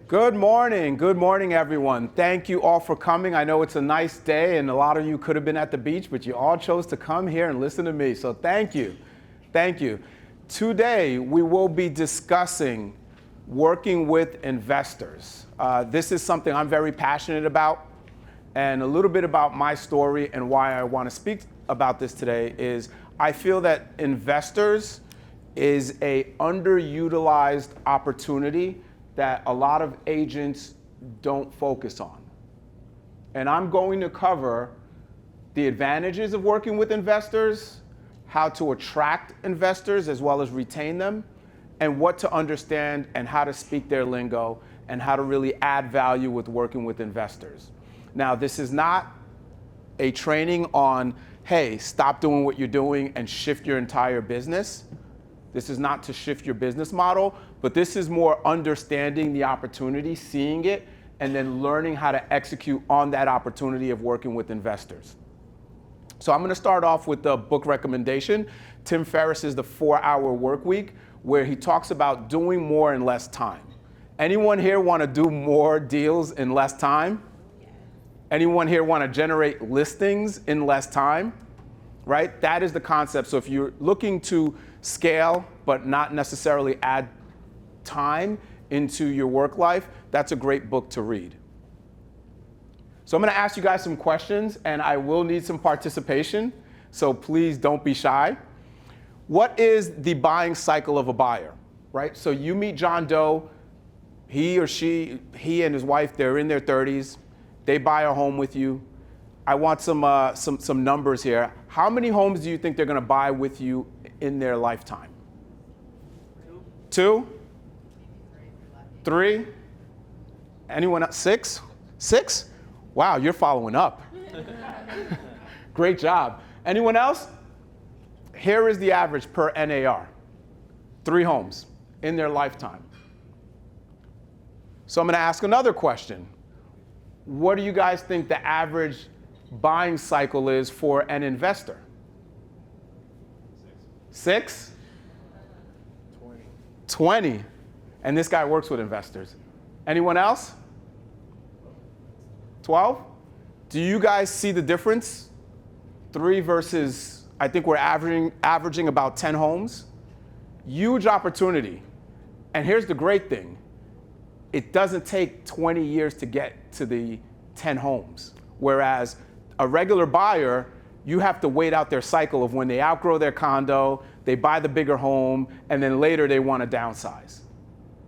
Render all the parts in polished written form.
Good morning everyone. Thank you all for coming. I know it's a nice day and a lot of you could have been at the beach, but you all chose to come here and listen to me. So thank you. Thank you. Today we will be discussing working with investors. This is something I'm very passionate about, and a little bit about my story and why I want to speak about this today is I feel that investors is a underutilized opportunity that a lot of agents don't focus on. And I'm going to cover the advantages of working with investors, how to attract investors as well as retain them, and what to understand and how to speak their lingo and how to really add value with working with investors. Now, this is not a training on, hey, stop doing what you're doing and shift your entire business. This is not to shift your business model, but this is more understanding the opportunity, seeing it, and then learning how to execute on that opportunity of working with investors. So I'm going to start off with the book recommendation. Tim Ferriss's The 4-Hour Workweek, where he talks about doing more in less time. Anyone here want to do more deals in less time? Anyone here want to generate listings in less time? Right? That is the concept. So if you're looking to scale, but not necessarily add time into your work life, that's a great book to read. So I'm going to ask you guys some questions, and I will need some participation, so please don't be shy. What is the buying cycle of a buyer, right? So you meet John Doe, he and his wife, they're in their 30s, they buy a home with you. I want some numbers here. How many homes do you think they're going to buy with you in their lifetime? Two? Three? Anyone else? Six? Six? Wow, you're following up. Great job. Anyone else? Here is the average per NAR. 3 homes in their lifetime. So I'm going to ask another question. What do you guys think the average buying cycle is for an investor? 6? 20. And this guy works with investors. Anyone else? 12? Do you guys see the difference? 3 versus, I think we're averaging about 10 homes. Huge opportunity. And here's the great thing. It doesn't take 20 years to get to the 10 homes. Whereas a regular buyer, you have to wait out their cycle of when they outgrow their condo, they buy the bigger home, and then later they want to downsize,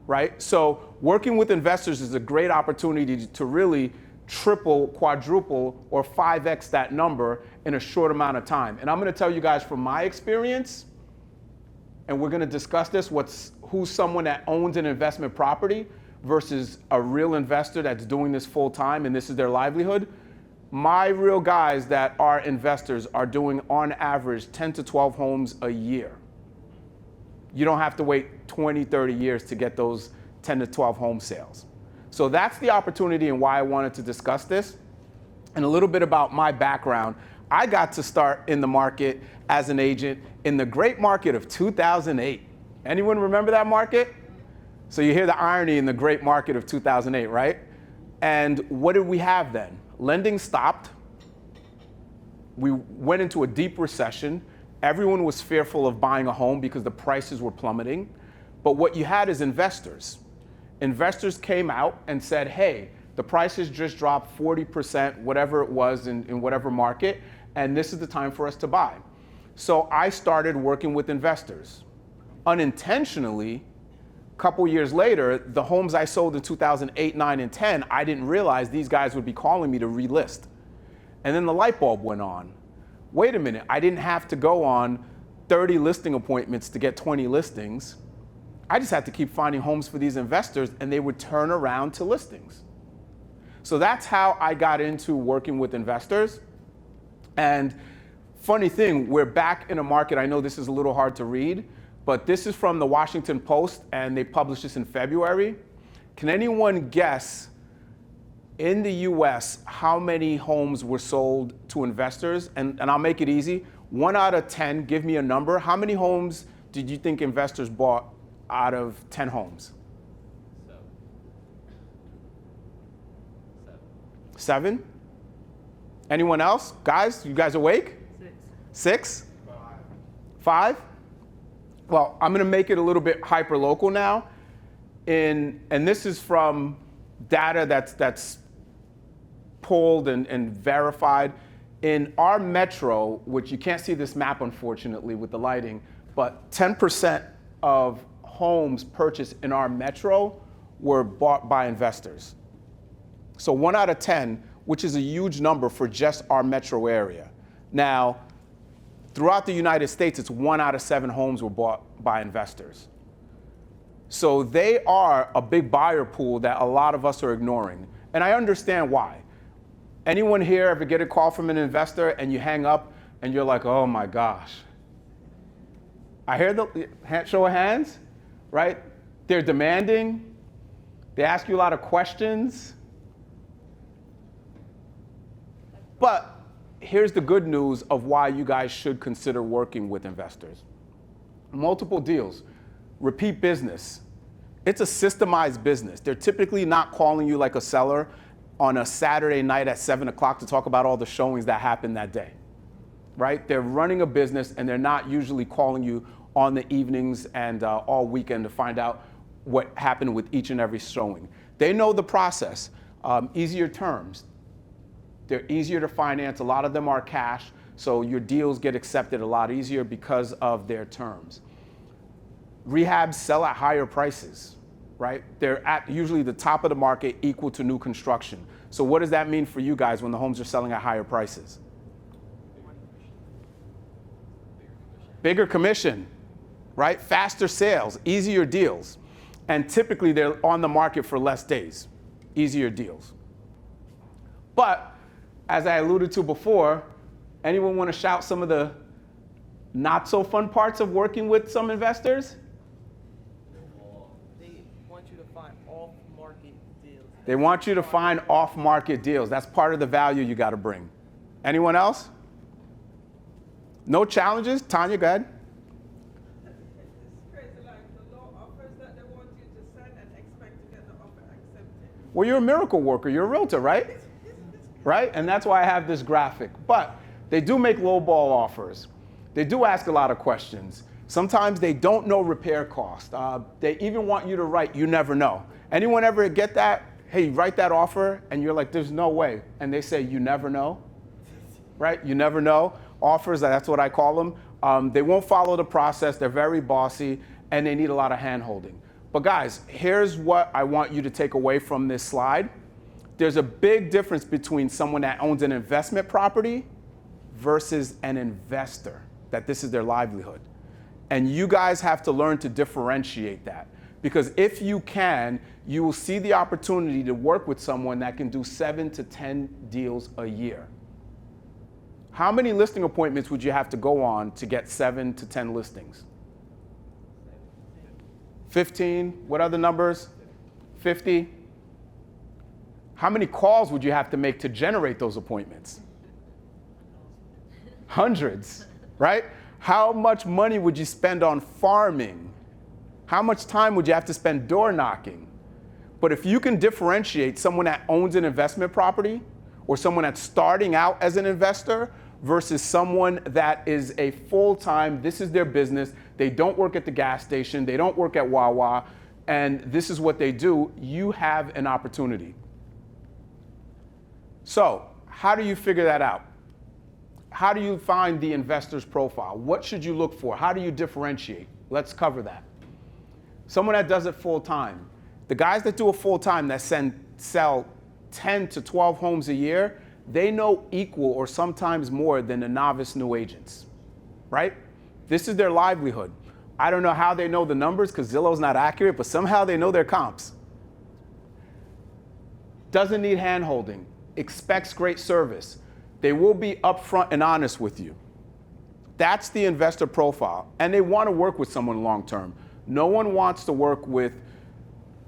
right? So working with investors is a great opportunity to really triple, quadruple, or 5x that number in a short amount of time. And I'm going to tell you guys from my experience, and we're going to discuss this, who's someone that owns an investment property versus a real investor that's doing this full time and this is their livelihood. My real guys that are investors are doing on average 10 to 12 homes a year. You don't have to wait 20, 30 years to get those 10 to 12 home sales. So that's the opportunity and why I wanted to discuss this. And a little bit about my background. I got to start in the market as an agent in the great market of 2008. Anyone remember that market? So you hear the irony in the great market of 2008, right? And what did we have then? Lending stopped. We went into a deep recession. Everyone was fearful of buying a home because the prices were plummeting. But what you had is investors. Investors came out and said, hey, the prices just dropped 40%, whatever it was in whatever market, and this is the time for us to buy. So I started working with investors. Unintentionally, a couple years later, the homes I sold in 2008, 9, and 10, I didn't realize these guys would be calling me to relist. And then the light bulb went on. Wait a minute, I didn't have to go on 30 listing appointments to get 20 listings. I just had to keep finding homes for these investors and they would turn around to listings. So that's how I got into working with investors. And funny thing, we're back in a market, I know this is a little hard to read, but this is from the Washington Post and they published this in February. Can anyone guess in the US how many homes were sold to investors? And I'll make it easy. 1 out of 10, give me a number. How many homes did you think investors bought out of 10 homes? 7? Anyone else? Guys, you guys awake? 6? 5? Well, I'm going to make it a little bit hyper-local now. And this is from data that's pulled and verified. In our metro, which you can't see this map, unfortunately, with the lighting, but 10% of homes purchased in our metro were bought by investors. So 1 out of 10, which is a huge number for just our metro area. Now, throughout the United States, it's 1 out of 7 homes were bought by investors. So they are a big buyer pool that a lot of us are ignoring. And I understand why. Anyone here ever get a call from an investor and you hang up and you're like, oh my gosh. I hear the show of hands, right? They're demanding. They ask you a lot of questions. But here's the good news of why you guys should consider working with investors. Multiple deals, repeat business. It's a systemized business. They're typically not calling you like a seller on a Saturday night at 7 o'clock to talk about all the showings that happened that day, right? They're running a business and they're not usually calling you on the evenings and all weekend to find out what happened with each and every showing. They know the process. Easier terms. They're easier to finance. A lot of them are cash, so your deals get accepted a lot easier because of their terms. Rehabs sell at higher prices, right? They're at usually the top of the market, equal to new construction. So what does that mean for you guys when the homes are selling at higher prices? Bigger commission, right? Faster sales, easier deals. And typically they're on the market for less days, easier deals. But as I alluded to before, anyone want to shout some of the not so fun parts of working with some investors? They want you to find off-market deals. They want you to find off-market deals. That's part of the value you got to bring. Anyone else? No challenges? Tanya, go ahead. It's crazy, like the low offers that they want you to send and expect to get the offer accepted. Well, you're a miracle worker. You're a realtor, right? Right? And that's why I have this graphic. But they do make lowball offers. They do ask a lot of questions. Sometimes they don't know repair cost. They even want you to write, you never know. Anyone ever get that? Hey, write that offer, and you're like, there's no way. And they say, you never know, right? You never know. Offers, that's what I call them. They won't follow the process. They're very bossy, and they need a lot of hand-holding. But guys, here's what I want you to take away from this slide. There's a big difference between someone that owns an investment property versus an investor, that this is their livelihood. And you guys have to learn to differentiate that. Because if you can, you will see the opportunity to work with someone that can do 7 to 10 deals a year. How many listing appointments would you have to go on to get 7 to 10 listings? 15, what other numbers? 50? How many calls would you have to make to generate those appointments? Hundreds, right? How much money would you spend on farming? How much time would you have to spend door knocking? But if you can differentiate someone that owns an investment property or someone that's starting out as an investor versus someone that is a full-time, this is their business, they don't work at the gas station, they don't work at Wawa, and this is what they do, you have an opportunity. So, how do you figure that out? How do you find the investor's profile? What should you look for? How do you differentiate? Let's cover that. Someone that does it full time. The guys that do it full time that sell 10 to 12 homes a year, they know equal or sometimes more than the novice new agents, right? This is their livelihood. I don't know how they know the numbers because Zillow's not accurate, but somehow they know their comps. Doesn't need hand-holding. Expects great service. They will be upfront and honest with you. That's the investor profile. And they want to work with someone long-term. No one wants to work with,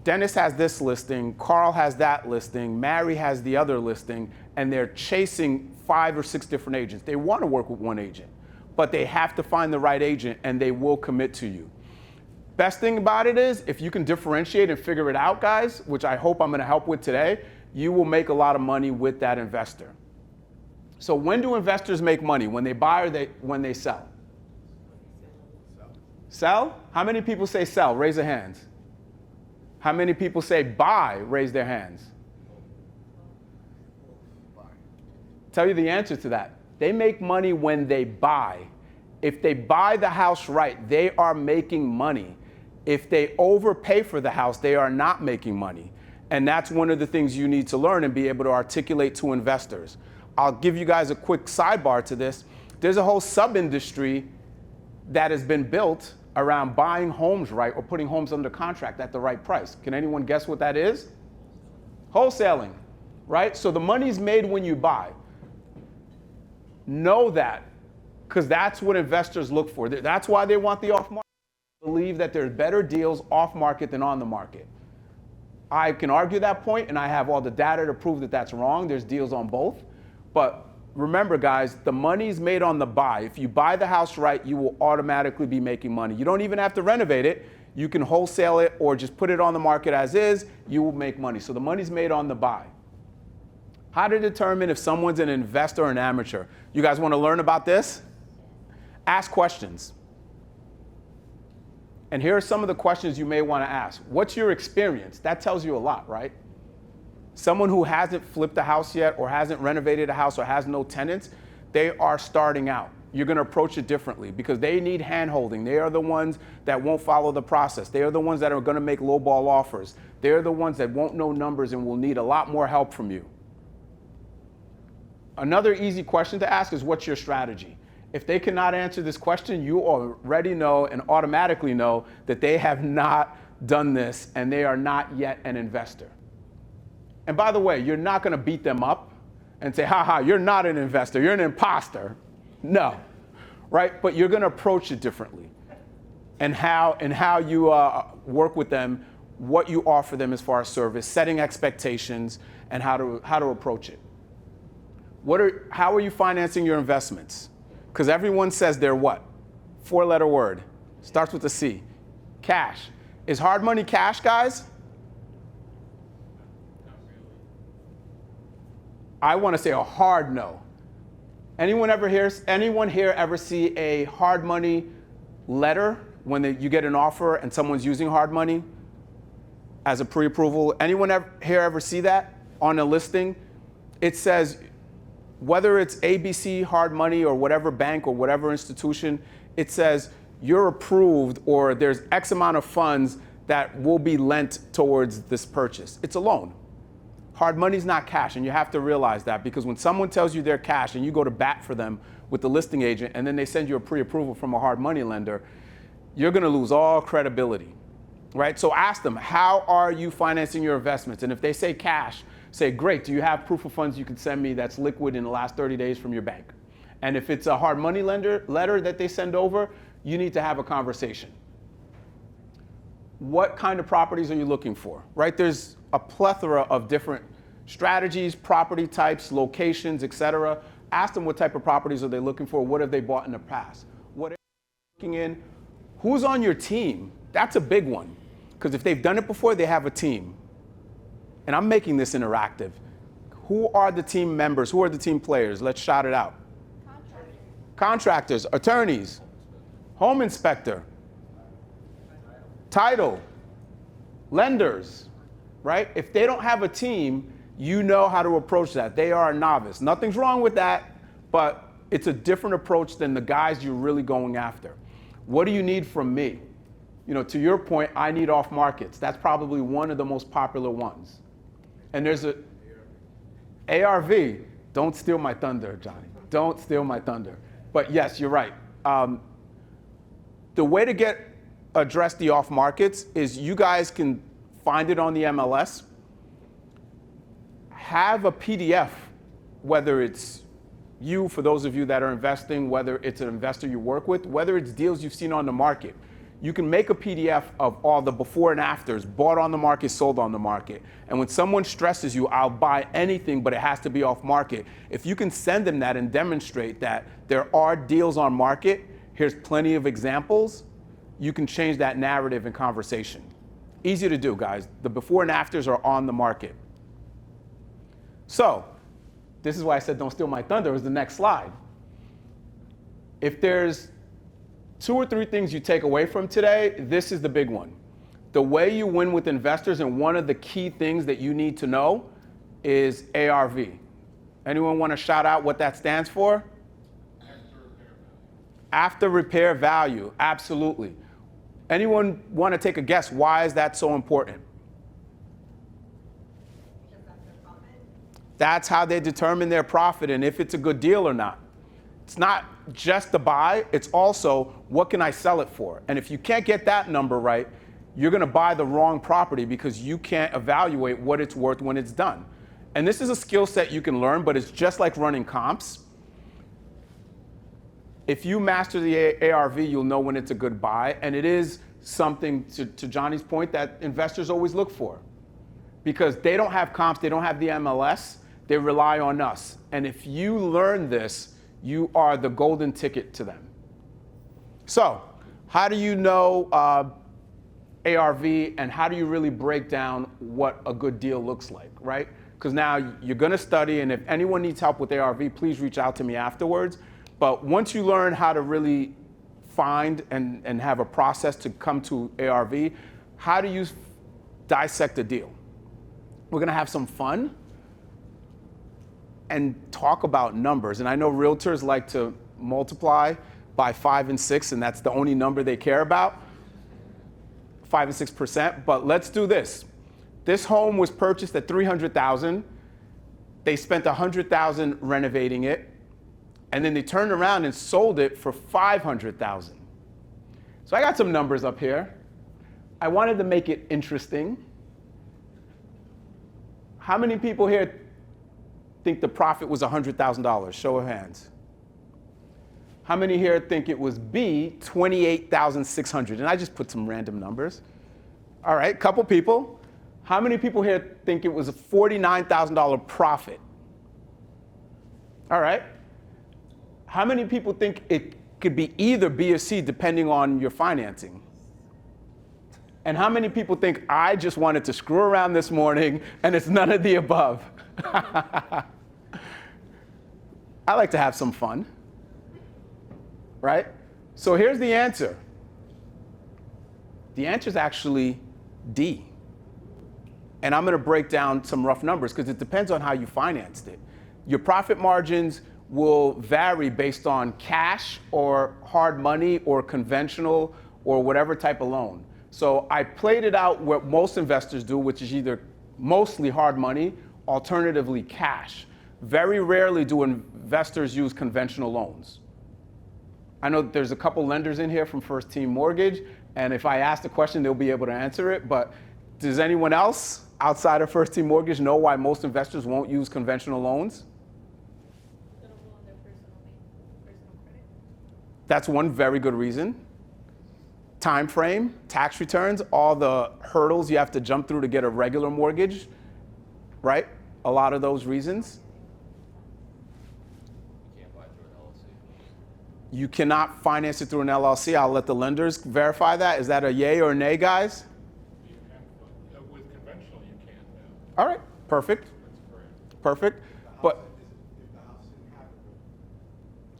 Dennis has this listing, Carl has that listing, Mary has the other listing, and they're chasing 5 or 6 different agents. They want to work with one agent, but they have to find the right agent and they will commit to you. Best thing about it is, if you can differentiate and figure it out, guys, which I hope I'm going to help with today, you will make a lot of money with that investor. So when do investors make money? When they buy or when they sell? Sell? How many people say sell? Raise their hands. How many people say buy? Raise their hands. Tell you the answer to that. They make money when they buy. If they buy the house right, they are making money. If they overpay for the house, they are not making money. And that's one of the things you need to learn and be able to articulate to investors. I'll give you guys a quick sidebar to this. There's a whole sub-industry that has been built around buying homes right or putting homes under contract at the right price. Can anyone guess what that is? Wholesaling, right? So the money's made when you buy. Know that, because that's what investors look for. That's why they want the off-market. Believe that there's better deals off-market than on the market. I can argue that point, and I have all the data to prove that that's wrong. There's deals on both. But remember, guys, the money's made on the buy. If you buy the house right, you will automatically be making money. You don't even have to renovate it. You can wholesale it or just put it on the market as is. You will make money. So the money's made on the buy. How to determine if someone's an investor or an amateur. You guys want to learn about this? Ask questions. And here are some of the questions you may want to ask. What's your experience? That tells you a lot, right? Someone who hasn't flipped a house yet or hasn't renovated a house or has no tenants, they are starting out. You're going to approach it differently because they need hand-holding. They are the ones that won't follow the process. They are the ones that are going to make lowball offers. They are the ones that won't know numbers and will need a lot more help from you. Another easy question to ask is, what's your strategy? If they cannot answer this question, you already know and automatically know that they have not done this and they are not yet an investor. And by the way, you're not going to beat them up and say, ha ha, you're not an investor, you're an imposter. No, right? But you're going to approach it differently. And how you work with them, what you offer them as far as service, setting expectations, and how to approach it. How are you financing your investments? Because everyone says they're what? 4-letter word. Starts with a C. Cash. Is hard money cash, guys? I want to say a hard no. Anyone here ever see a hard money letter when you get an offer and someone's using hard money as a pre-approval? Anyone here ever see that on a listing? It says, whether it's ABC hard money or whatever bank or whatever institution, it says you're approved or there's X amount of funds that will be lent towards this purchase. It's a loan. Hard money's not cash, and you have to realize that, because when someone tells you they're cash and you go to bat for them with the listing agent and then they send you a pre-approval from a hard money lender, you're going to lose all credibility, right? So ask them, how are you financing your investments? And if they say cash, say, great, do you have proof of funds you can send me that's liquid in the last 30 days from your bank? And if it's a hard money letter that they send over, you need to have a conversation. What kind of properties are you looking for, right? There's a plethora of different strategies, property types, locations, etc. Ask them what type of properties are they looking for, what have they bought in the past, what are they looking in, who's on your team? That's a big one, because if they've done it before, they have a team. And I'm making this interactive. Who are the team members? Who are the team players? Let's shout it out. Contractors, attorneys, home inspector, title, lenders, right? If they don't have a team, you know how to approach that. They are a novice. Nothing's wrong with that, but it's a different approach than the guys you're really going after. What do you need from me? You know, to your point, I need off markets. That's probably one of the most popular ones. And there's a ARV. Don't steal my thunder, Johnny. Don't steal my thunder. But yes, you're right. The way to address the off markets is you guys can find it on the MLS. Have a PDF, whether it's you, for those of you that are investing, whether it's an investor you work with, whether it's deals you've seen on the market. You can make a PDF of all the before and afters, bought on the market, sold on the market. And when someone stresses you, I'll buy anything, but it has to be off market. If you can send them that and demonstrate that there are deals on market, here's plenty of examples, you can change that narrative and conversation. Easy to do, guys. The before and afters are on the market. So this is why I said don't steal my thunder, is the next slide. If there's 2 or 3 things you take away from today, this is the big one. The way you win with investors, and one of the key things that you need to know, is ARV. Anyone want to shout out what that stands for? After repair value, absolutely. Anyone want to take a guess? Why is that so important? Because that's their profit. That's how they determine their profit and if it's a good deal or not. It's not just the buy, it's also what can I sell it for? And if you can't get that number right, you're going to buy the wrong property because you can't evaluate what it's worth when it's done. And this is a skill set you can learn, but it's just like running comps. If you master the ARV, you'll know when it's a good buy. And it is something, to Johnny's point, that investors always look for. Because they don't have comps, they don't have the MLS, they rely on us. And if you learn this, you are the golden ticket to them. So, how do you know ARV, and how do you really break down what a good deal looks like, right? Because now you're going to study, and if anyone needs help with ARV, please reach out to me afterwards. But once you learn how to really find and have a process to come to ARV, how do you dissect a deal? We're going to have some fun and talk about numbers. And I know realtors like to multiply by 5 and 6, and that's the only number they care about, 5 and 6%. But let's do this. This home was purchased at $300,000. They spent $100,000 renovating it, and then they turned around and sold it for $500,000. So I got some numbers up here. I wanted to make it interesting. How many people here think the profit was $100,000? Show of hands. How many here think it was B, $28,600? And I just put some random numbers. All right, couple people. How many people here think it was a $49,000 profit? All right. How many people think it could be either B or C depending on your financing? And how many people think I just wanted to screw around this morning and it's none of the above? I like to have some fun, right? So here's the answer. The answer is actually D. And I'm going to break down some rough numbers because it depends on how you financed it. Your profit margins will vary based on cash or hard money or conventional or whatever type of loan. So I played it out what most investors do, which is either mostly hard money, alternatively cash. Very rarely do investors use conventional loans. I know that there's a couple lenders in here from First Team Mortgage, and if I ask the question, they'll be able to answer it. But does anyone else outside of First Team Mortgage know why most investors won't use conventional loans? That's one very good reason. Time frame, tax returns, all the hurdles you have to jump through to get a regular mortgage, right? A lot of those reasons. You can't buy through an LLC. You cannot finance it through an LLC. I'll let the lenders verify that. Is that a yay or a nay, guys? You can, with conventional, you can now. All right, perfect, That's correct. perfect. But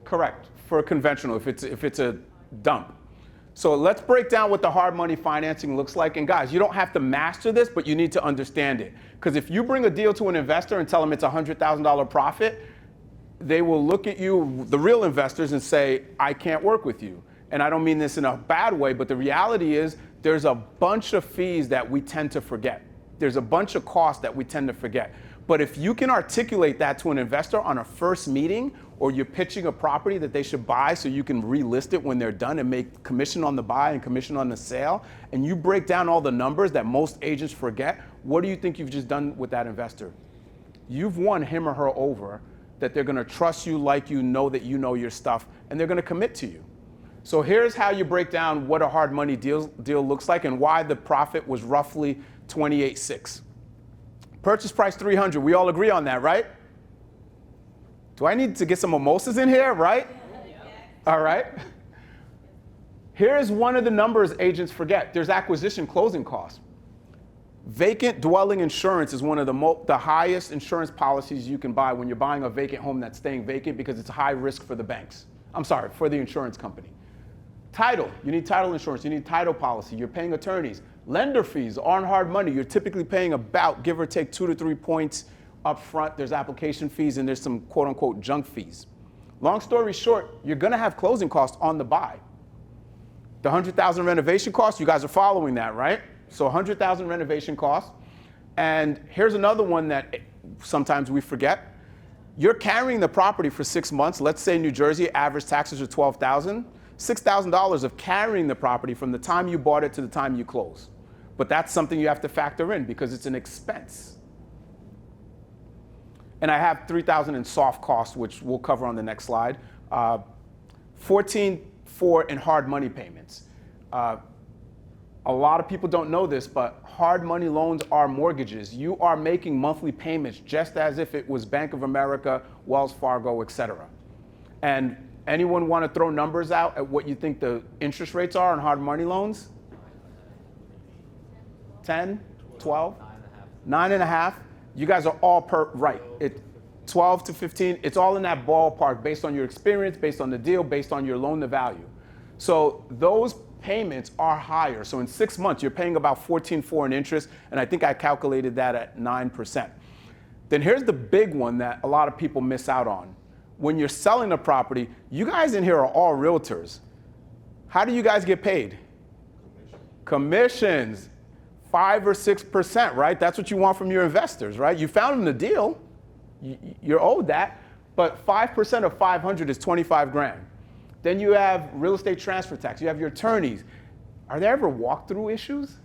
correct, for a conventional, if it's a dump. So let's break down what the hard money financing looks like. And guys, you don't have to master this, but you need to understand it. Because if you bring a deal to an investor and tell them it's a $100,000 profit, they will look at you, the real investors, and say, I can't work with you. And I don't mean this in a bad way, but the reality is there's a bunch of fees that we tend to forget. There's a bunch of costs that we tend to forget. But if you can articulate that to an investor on a first meeting, or you're pitching a property that they should buy so you can relist it when they're done and make commission on the buy and commission on the sale, and you break down all the numbers that most agents forget, what do you think you've just done with that investor? You've won him or her over, that they're gonna trust you, like you, know that you know your stuff, and they're gonna commit to you. So here's how you break down what a hard money deal looks like and why the profit was roughly $28,600. Purchase price $300, we all agree on that, right? Do I need to get some mimosas in here, right? All right. Here's one of the numbers agents forget. There's acquisition closing costs. Vacant dwelling insurance is one of the highest insurance policies you can buy when you're buying a vacant home that's staying vacant because it's high risk for the banks. I'm sorry, for the insurance company. Title, you need title insurance, you need title policy, you're paying attorneys. Lender fees aren't hard money. You're typically paying about, give or take, 2 to 3 points up front. There's application fees and there's some quote unquote junk fees. Long story short, you're gonna have closing costs on the buy. The 100,000 renovation costs, you guys are following that, right? So 100,000 renovation costs. And here's another one that sometimes we forget. You're carrying the property for 6 months. Let's say New Jersey, average taxes are $12,000. $6,000 of carrying the property from the time you bought it to the time you close. But that's something you have to factor in because it's an expense. And I have 3,000 in soft costs, which we'll cover on the next slide. 14,400 in hard money payments. A lot of people don't know this, but hard money loans are mortgages. You are making monthly payments just as if it was Bank of America, Wells Fargo, et cetera. And anyone want to throw numbers out at what you think the interest rates are on hard money loans? 10, 12, 9.5. You guys are all right. 12 to 15, it's all in that ballpark based on your experience, based on the deal, based on your loan to value. So those payments are higher. So in 6 months, you're paying about 14.4 in interest, and I think I calculated that at 9%. Then here's the big one that a lot of people miss out on. When you're selling a property, you guys in here are all realtors. How do you guys get paid? Commissions, 5 or 6%, right? That's what you want from your investors, right? You found them the deal, you're owed that, but 5% of 500 is 25 grand. Then you have real estate transfer tax. You have your attorneys. Are there ever walkthrough issues?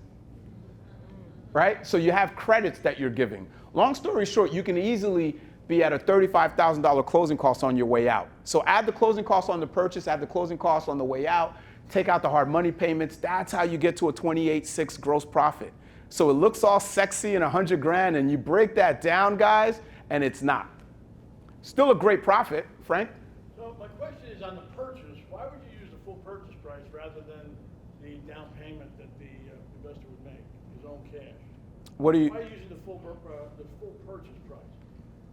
Right? So you have credits that you're giving. Long story short, you can easily be at a $35,000 closing cost on your way out. So add the closing costs on the purchase, add the closing costs on the way out, take out the hard money payments. That's how you get to a 28.6 gross profit. So it looks all sexy and 100 grand, and you break that down, guys, and it's not. Still a great profit, Frank. So my question is on the purchase, why would you use the full purchase price rather than the down payment that the investor would make, his own cash? What do you? Why are you using the full purchase price?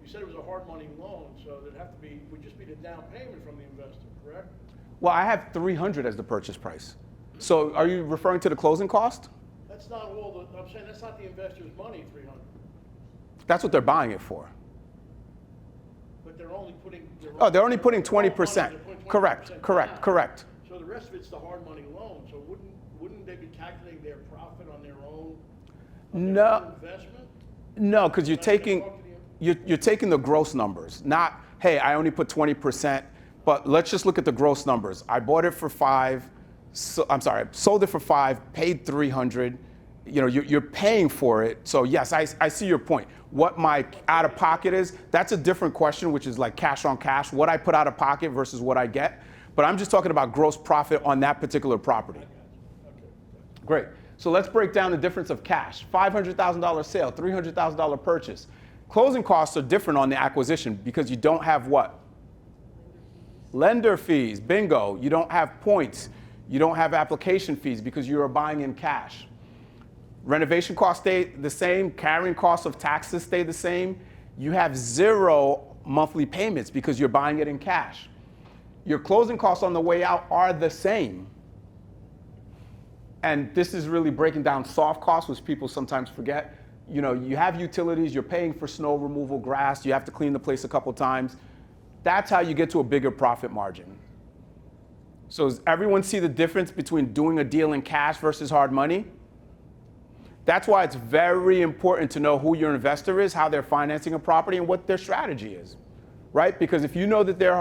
You said it was a hard money loan, so there'd have to be, would just be the down payment from the investor, correct? Well, I have 300 as the purchase price. So are you referring to the closing cost? That's not all the, I'm saying that's not the investor's money, 300. That's what they're buying it for. But they're only putting. They're only putting 20%. Correct, Correct. So the rest of it's the hard money loan. So wouldn't they be calculating their profit on their own? No. Investment? No, because you're taking the gross numbers, not, hey, I only put 20%, but let's just look at the gross numbers. I bought it for 5, sold it for 5, paid 300. You're paying for it. So yes, I see your point. What my out of pocket is, that's a different question, which is like cash on cash, what I put out of pocket versus what I get. But I'm just talking about gross profit on that particular property. Great. So let's break down the difference of cash. $500,000 sale, $300,000 purchase. Closing costs are different on the acquisition because you don't have what? Lender fees, bingo. You don't have points. You don't have application fees because you are buying in cash. Renovation costs stay the same. Carrying costs of taxes stay the same. You have 0 monthly payments because you're buying it in cash. Your closing costs on the way out are the same. And this is really breaking down soft costs, which people sometimes forget. You have utilities, you're paying for snow removal, grass, you have to clean the place a couple times. That's how you get to a bigger profit margin. So does everyone see the difference between doing a deal in cash versus hard money? That's why it's very important to know who your investor is, how they're financing a property, and what their strategy is, right? Because if you know that they're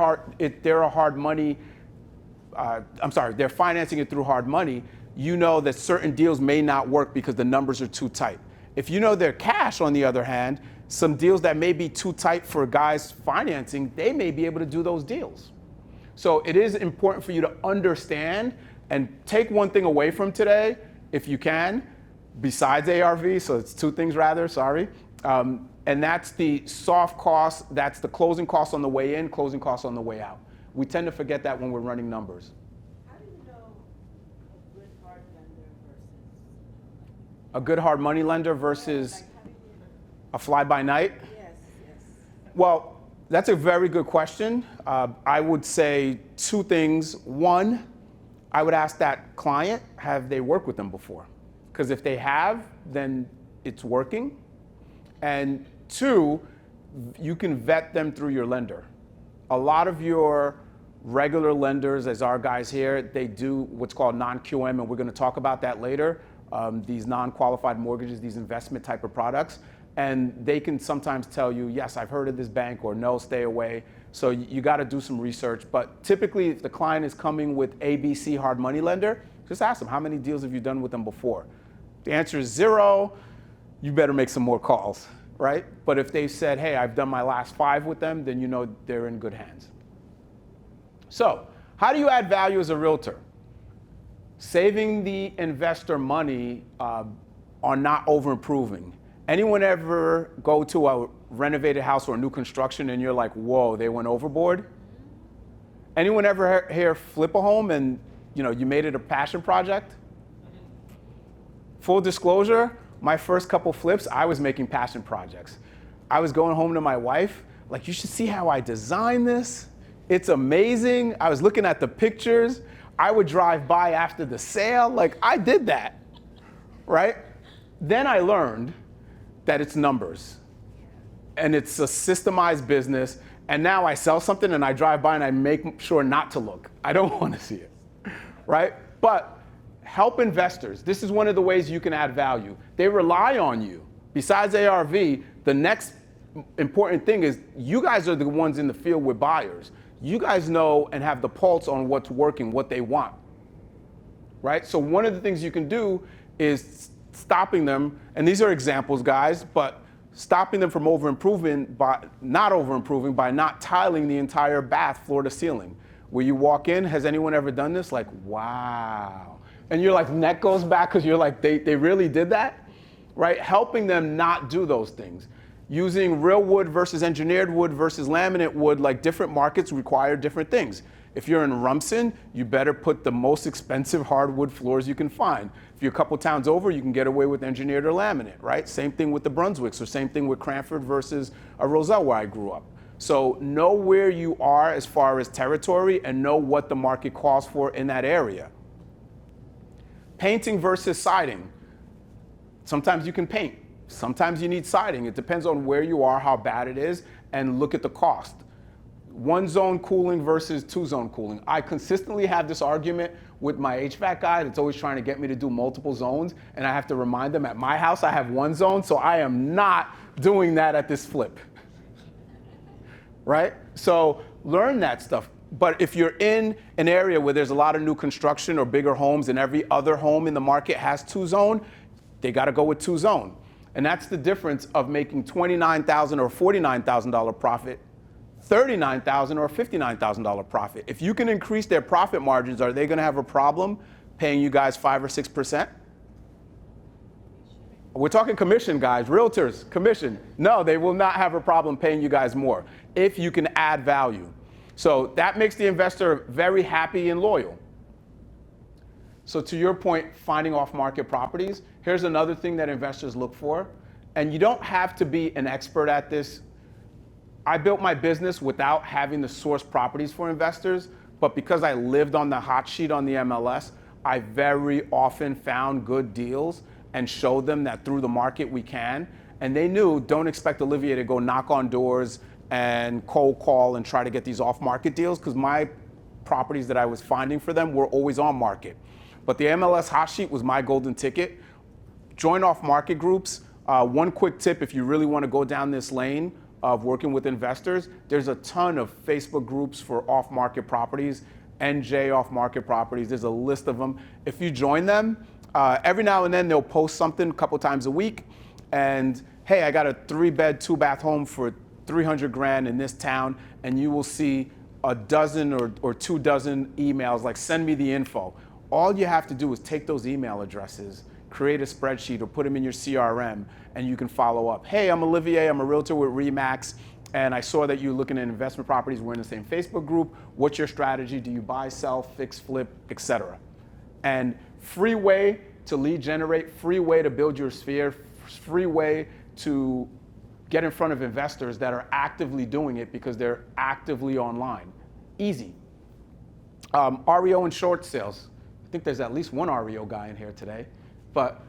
financing it through hard money, you know that certain deals may not work because the numbers are too tight. If you know they're cash, on the other hand, some deals that may be too tight for guys financing, they may be able to do those deals. So it is important for you to understand and take one thing away from today, if you can, besides ARV, so it's 2 things rather, sorry. And that's the soft costs, that's the closing costs on the way in, closing costs on the way out. We tend to forget that when we're running numbers. How do you know a good hard lender versus A good hard money lender versus a fly-by-night? Yes, yes. Well, that's a very good question. I would say two things. One, I would ask that client, have they worked with them before? Because if they have, then it's working. And two, you can vet them through your lender. A lot of your regular lenders, as our guys here, they do what's called non-QM, and we're going to talk about that later. These non-qualified mortgages, these investment type of products, and they can sometimes tell you, yes, I've heard of this bank, or no, stay away. So you got to do some research. But typically, if the client is coming with ABC hard money lender, just ask them, how many deals have you done with them before? The answer is 0. You better make some more calls, right? But if they said, hey, I've done my last 5 with them, then you know they're in good hands. So how do you add value as a realtor? Saving the investor money on not over improving. Anyone ever go to a renovated house or a new construction and you're like, whoa, they went overboard? Anyone ever here flip a home and you made it a passion project? Full disclosure, my first couple flips, I was making passion projects. I was going home to my wife, like, you should see how I designed this. It's amazing. I was looking at the pictures. I would drive by after the sale. Like, I did that, right? Then I learned that it's numbers and it's a systemized business. And now I sell something and I drive by and I make sure not to look. I don't want to see it, right? But help investors. This is one of the ways you can add value. They rely on you. Besides ARV, the next important thing is you guys are the ones in the field with buyers. You guys know and have the pulse on what's working, what they want, right? So one of the things you can do is stopping them, and these are examples, guys, but stopping them from over-improving by not tiling the entire bath floor to ceiling. Where you walk in, has anyone ever done this? Like, wow. And you're like, neck goes back because you're like, they really did that, right? Helping them not do those things. Using real wood versus engineered wood versus laminate wood, like different markets require different things. If you're in Rumson, you better put the most expensive hardwood floors you can find. If you're a couple towns over, you can get away with engineered or laminate, right? Same thing with the Brunswicks, or same thing with Cranford versus a Roselle where I grew up. So know where you are as far as territory and know what the market calls for in that area. Painting versus siding. Sometimes you can paint. Sometimes you need siding. It depends on where you are, how bad it is, and look at the cost. 1-zone cooling versus 2-zone cooling. I consistently have this argument with my HVAC guy that's always trying to get me to do multiple zones, and I have to remind them at my house I have 1 zone, so I am not doing that at this flip. Right? So learn that stuff. But if you're in an area where there's a lot of new construction or bigger homes and every other home in the market has 2-zone, they got to go with 2-zone. And that's the difference of making $29,000 or $49,000 profit, $39,000 or $59,000 profit. If you can increase their profit margins, are they going to have a problem paying you guys 5 or 6%? We're talking commission, guys. Realtors, commission. No, they will not have a problem paying you guys more if you can add value. So that makes the investor very happy and loyal. So to your point, finding off-market properties, here's another thing that investors look for. And you don't have to be an expert at this. I built my business without having to source properties for investors, but because I lived on the hot sheet on the MLS, I very often found good deals and showed them that through the market we can. And they knew, don't expect Olivier to go knock on doors and cold call and try to get these off-market deals, because my properties that I was finding for them were always on market. But the MLS hot sheet was my golden ticket. Join off-market groups. One quick tip, if you really want to go down this lane of working with investors, there's a ton of Facebook groups for off-market properties, NJ off-market properties. There's a list of them. If you join them, every now and then they'll post something a couple times a week. And hey, I got a 3-bed, 2-bath home for $300,000 in this town, and you will see a dozen or 2 dozen emails like, send me the info. All you have to do is take those email addresses, create a spreadsheet or put them in your CRM, and you can follow up. Hey, I'm Olivier, I'm a realtor with RE/MAX, and I saw that you're looking at investment properties. We're in the same Facebook group. What's your strategy? Do you buy, sell, fix, flip, etc.? And free way to lead generate, free way to build your sphere, free way to get in front of investors that are actively doing it because they're actively online. Easy. REO and short sales. I think there's at least one REO guy in here today, but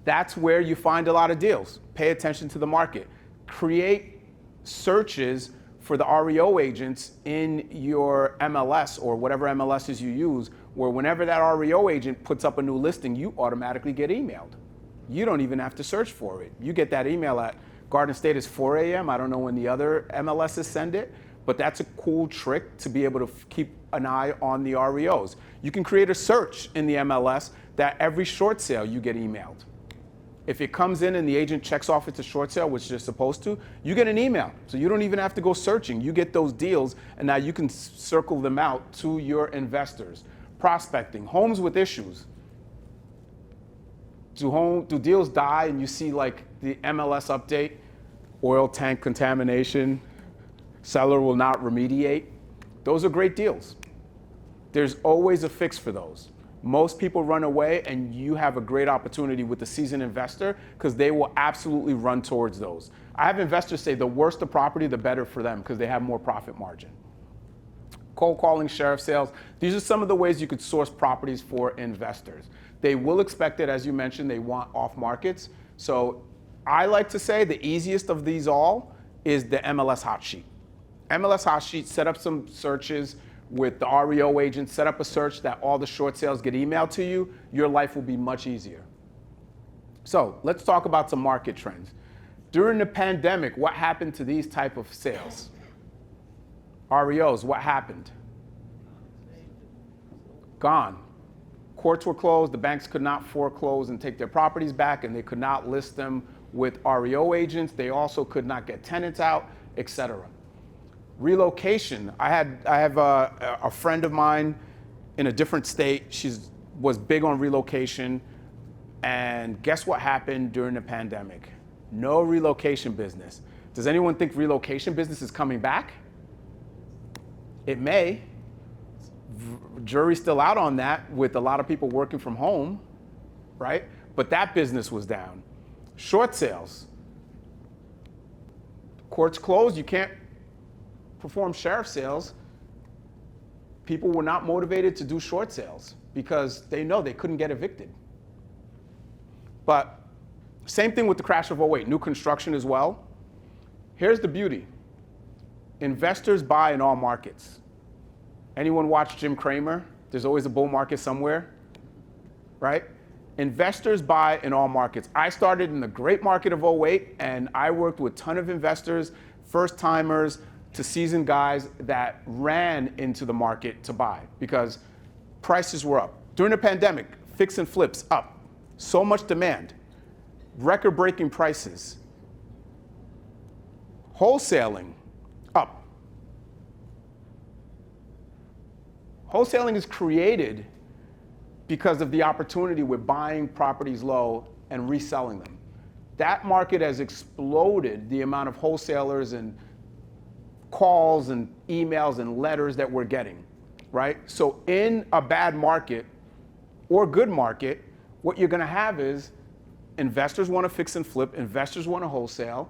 that's where you find a lot of deals. Pay attention to the market. Create searches for the REO agents in your MLS or whatever MLSs you use, where whenever that REO agent puts up a new listing, you automatically get emailed. You don't even have to search for it. You get that email at Garden State is 4 a.m. I don't know when the other MLSs send it, but that's a cool trick to be able to keep an eye on the REOs. You can create a search in the MLS that every short sale you get emailed. If it comes in and the agent checks off it's a short sale, which they're supposed to, you get an email. So you don't even have to go searching. You get those deals, and now you can circle them out to your investors. Prospecting, homes with issues. Do deals die and you see like the MLS update, oil tank contamination, seller will not remediate? Those are great deals. There's always a fix for those. Most people run away, and you have a great opportunity with the seasoned investor because they will absolutely run towards those. I have investors say the worse the property, the better for them because they have more profit margin. Cold calling, sheriff sales. These are some of the ways you could source properties for investors. They will expect it, as you mentioned, they want off markets. So I like to say the easiest of these all is the MLS hot sheet. MLS hot sheet, set up some searches with the REO agent, set up a search that all the short sales get emailed to you. Your life will be much easier. So let's talk about some market trends. During the pandemic, what happened to these type of sales? REOs, what happened? Gone. Courts were closed, the banks could not foreclose and take their properties back, and they could not list them with REO agents. They also could not get tenants out, etc. Relocation. I have a friend of mine in a different state. She was big on relocation, and guess what happened during the pandemic? No relocation business. Does anyone think relocation business is coming back? It may. Jury's still out on that with a lot of people working from home, right? But that business was down. Short sales. Courts closed, you can't perform sheriff sales. People were not motivated to do short sales because they know they couldn't get evicted. But same thing with the crash of 08, new construction as well. Here's the beauty. Investors buy in all markets. Anyone watch Jim Cramer? There's always a bull market somewhere, right? Investors buy in all markets. I started in the great market of 08, and I worked with a ton of investors, first timers to seasoned guys that ran into the market to buy because prices were up. During the pandemic, fix and flips up. So much demand. Record-breaking prices. Wholesaling up. Wholesaling is created because of the opportunity with buying properties low and reselling them. That market has exploded, the amount of wholesalers and calls and emails and letters that we're getting, right? So in a bad market or good market, what you're gonna have is investors wanna fix and flip, investors wanna wholesale,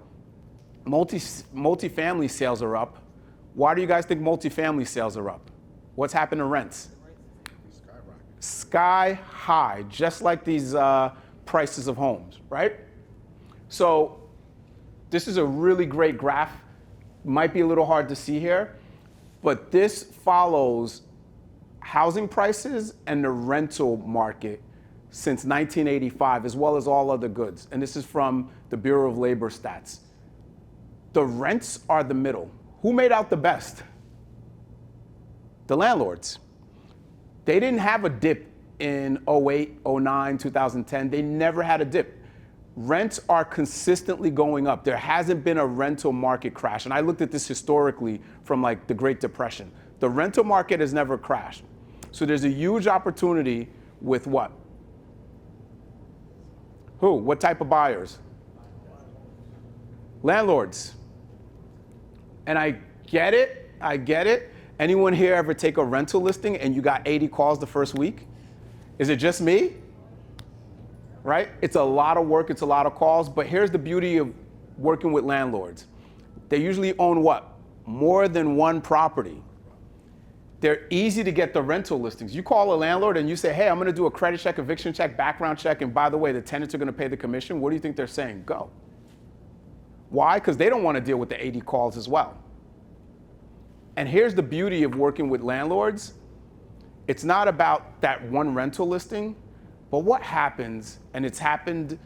multifamily sales are up. Why do you guys think multifamily sales are up? What's happened to rents? Sky high, just like these prices of homes, right? So this is a really great graph. Might be a little hard to see here, but this follows housing prices and the rental market since 1985, as well as all other goods. And this is from the Bureau of Labor stats. The rents are the middle. Who made out the best? The landlords. They didn't have a dip in 08, 09, 2010. They never had a dip. Rents are consistently going up. There hasn't been a rental market crash. And I looked at this historically from like the Great Depression. The rental market has never crashed. So there's a huge opportunity with what? Who? What type of buyers? Landlords. And I get it. Anyone here ever take a rental listing and you got 80 calls the first week? Is it just me? right? It's a lot of work, it's a lot of calls, but here's the beauty of working with landlords. They usually own what? More than one property. They're easy to get the rental listings. You call a landlord and you say, hey, I'm gonna do a credit check, eviction check, background check, and by the way, the tenants are gonna pay the commission. What do you think they're saying? Go. Why? Because they don't wanna deal with the 80 calls as well. And here's the beauty of working with landlords. It's not about that one rental listing, but what happens, and it's happened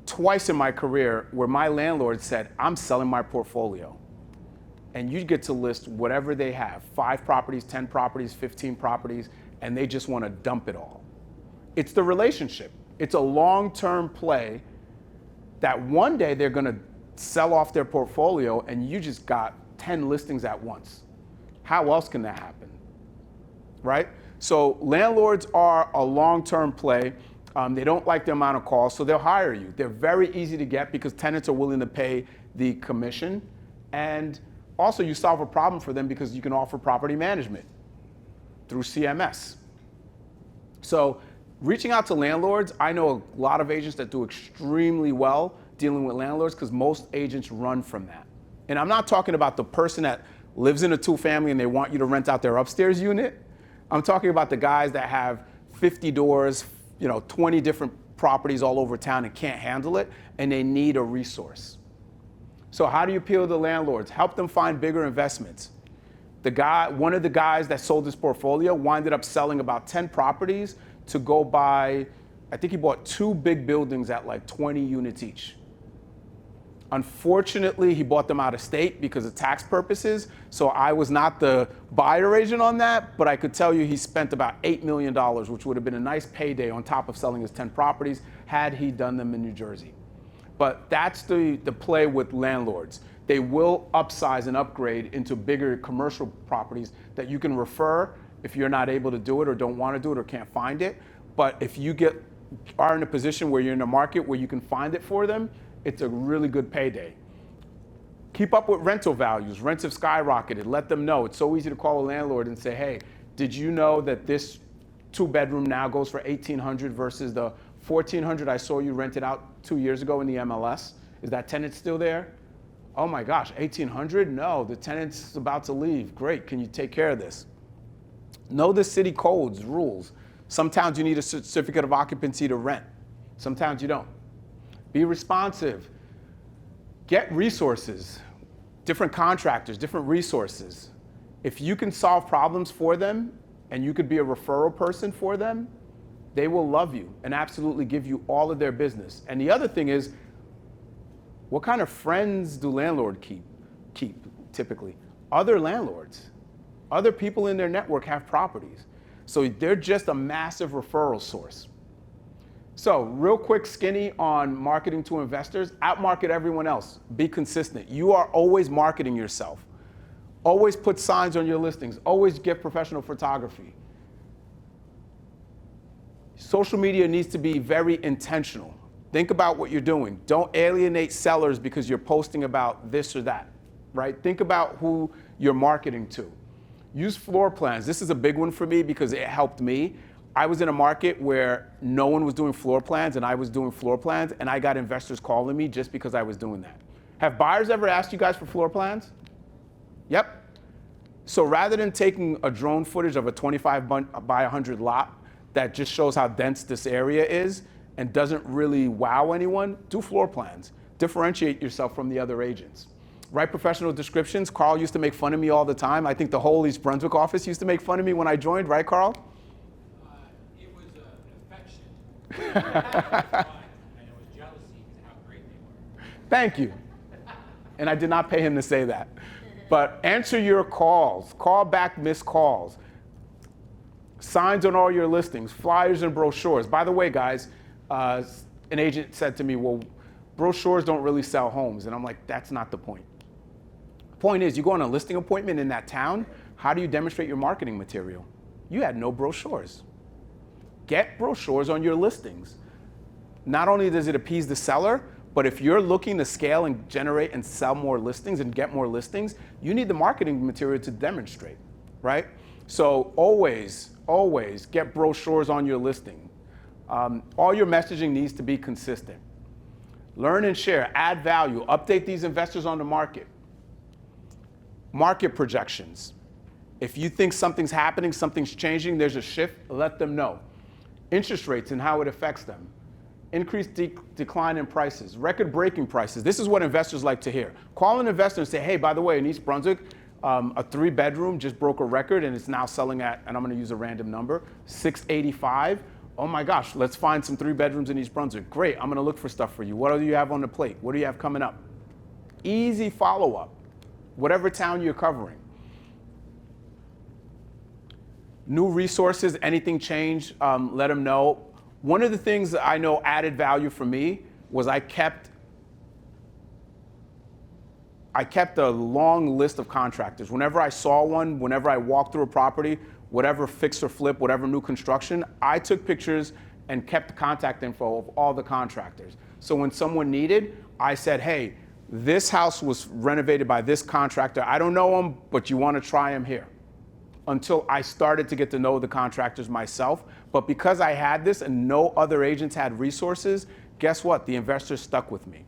twice in my career where my landlord said, I'm selling my portfolio. And you get to list whatever they have, 5 properties, 10 properties, 15 properties, and they just want to dump it all. It's the relationship. It's a long-term play that one day they're going to sell off their portfolio and you just got 10 listings at once. How else can that happen? Right? So landlords are a long-term play. They don't like the amount of calls, so they'll hire you. They're very easy to get because tenants are willing to pay the commission. And also you solve a problem for them because you can offer property management through CMS. So reaching out to landlords, I know a lot of agents that do extremely well dealing with landlords because most agents run from that. And I'm not talking about the person that lives in a 2-family and they want you to rent out their upstairs unit. I'm talking about the guys that have 50 doors, 20 different properties all over town and can't handle it, and they need a resource. So how do you appeal to the landlords? Help them find bigger investments. One of the guys that sold his portfolio winded up selling about 10 properties to go buy, I think he bought 2 big buildings at like 20 units each. Unfortunately, he bought them out of state because of tax purposes, so I was not the buyer agent on that, but I could tell you he spent about $8 million, which would have been a nice payday on top of selling his 10 properties had he done them in New Jersey. But that's the play with landlords. They will upsize and upgrade into bigger commercial properties that you can refer if you're not able to do it or don't want to do it or can't find it. But if you are in a position where you're in a market where you can find it for them, it's a really good payday. Keep up with rental values. Rents have skyrocketed. Let them know. It's so easy to call a landlord and say, hey, did you know that this 2-bedroom now goes for $1,800 versus the $1,400 I saw you rented out 2 years ago in the MLS? Is that tenant still there? Oh my gosh, $1,800? No, the tenant's about to leave. Great, can you take care of this? Know the city codes, rules. Sometimes you need a certificate of occupancy to rent. Sometimes you don't. Be responsive. Get resources, different contractors, different resources. If you can solve problems for them and you could be a referral person for them, they will love you and absolutely give you all of their business. And the other thing is, what kind of friends do landlords keep typically? Other landlords. Other people in their network have properties. So they're just a massive referral source. So real quick skinny on marketing to investors, outmarket everyone else. Be consistent. You are always marketing yourself. Always put signs on your listings. Always get professional photography. Social media needs to be very intentional. Think about what you're doing. Don't alienate sellers because you're posting about this or that, right? Think about who you're marketing to. Use floor plans. This is a big one for me because it helped me. I was in a market where no one was doing floor plans and I was doing floor plans and I got investors calling me just because I was doing that. Have buyers ever asked you guys for floor plans? Yep. So rather than taking a drone footage of a 25 by 100 lot that just shows how dense this area is and doesn't really wow anyone, do floor plans. Differentiate yourself from the other agents. Write professional descriptions. Carl used to make fun of me all the time. I think the whole East Brunswick office used to make fun of me when I joined, right, Carl? It was an affection. And it was jealousy because how great they were. Thank you. And I did not pay him to say that. But answer your calls. Call back missed calls. Signs on all your listings, flyers and brochures. By the way, guys, an agent said to me, well, brochures don't really sell homes. And I'm like, that's not the point. The point is, you go on a listing appointment in that town, how do you demonstrate your marketing material? You had no brochures. Get brochures on your listings. Not only does it appease the seller, but if you're looking to scale and generate and sell more listings and get more listings, you need the marketing material to demonstrate, right? So always get brochures on your listing. All your messaging needs to be consistent. Learn and share, add value, update these investors on the market. Market projections. If you think something's happening, something's changing, there's a shift, let them know. Interest rates and how it affects them. Increased decline in prices, record-breaking prices. This is what investors like to hear. Call an investor and say, hey, by the way, in East Brunswick, a 3-bedroom just broke a record and it's now selling at, and I'm gonna use a random number, $685. Oh my gosh, let's find some 3-bedrooms in East Brunswick. Great, I'm gonna look for stuff for you. What do you have on the plate? What do you have coming up? Easy follow-up, whatever town you're covering. New resources, anything change, let them know. One of the things that I know added value for me was I kept a long list of contractors. Whenever I saw one, whenever I walked through a property, whatever fix or flip, whatever new construction, I took pictures and kept the contact info of all the contractors. So when someone needed, I said, hey, this house was renovated by this contractor. I don't know him, but you want to try him here. Until I started to get to know the contractors myself. But because I had this and no other agents had resources, guess what? The investors stuck with me.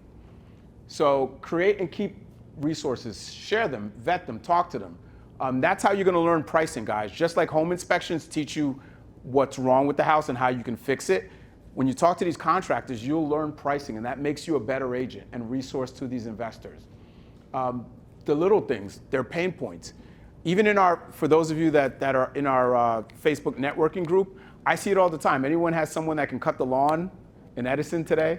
So create and keep resources, share them, vet them, talk to them. That's how you're gonna learn pricing, guys. Just like home inspections teach you what's wrong with the house and how you can fix it, when you talk to these contractors, you'll learn pricing, and that makes you a better agent and resource to these investors. The little things, their pain points. Even for those of you that are in our Facebook networking group, I see it all the time. Anyone has someone that can cut the lawn in Edison today,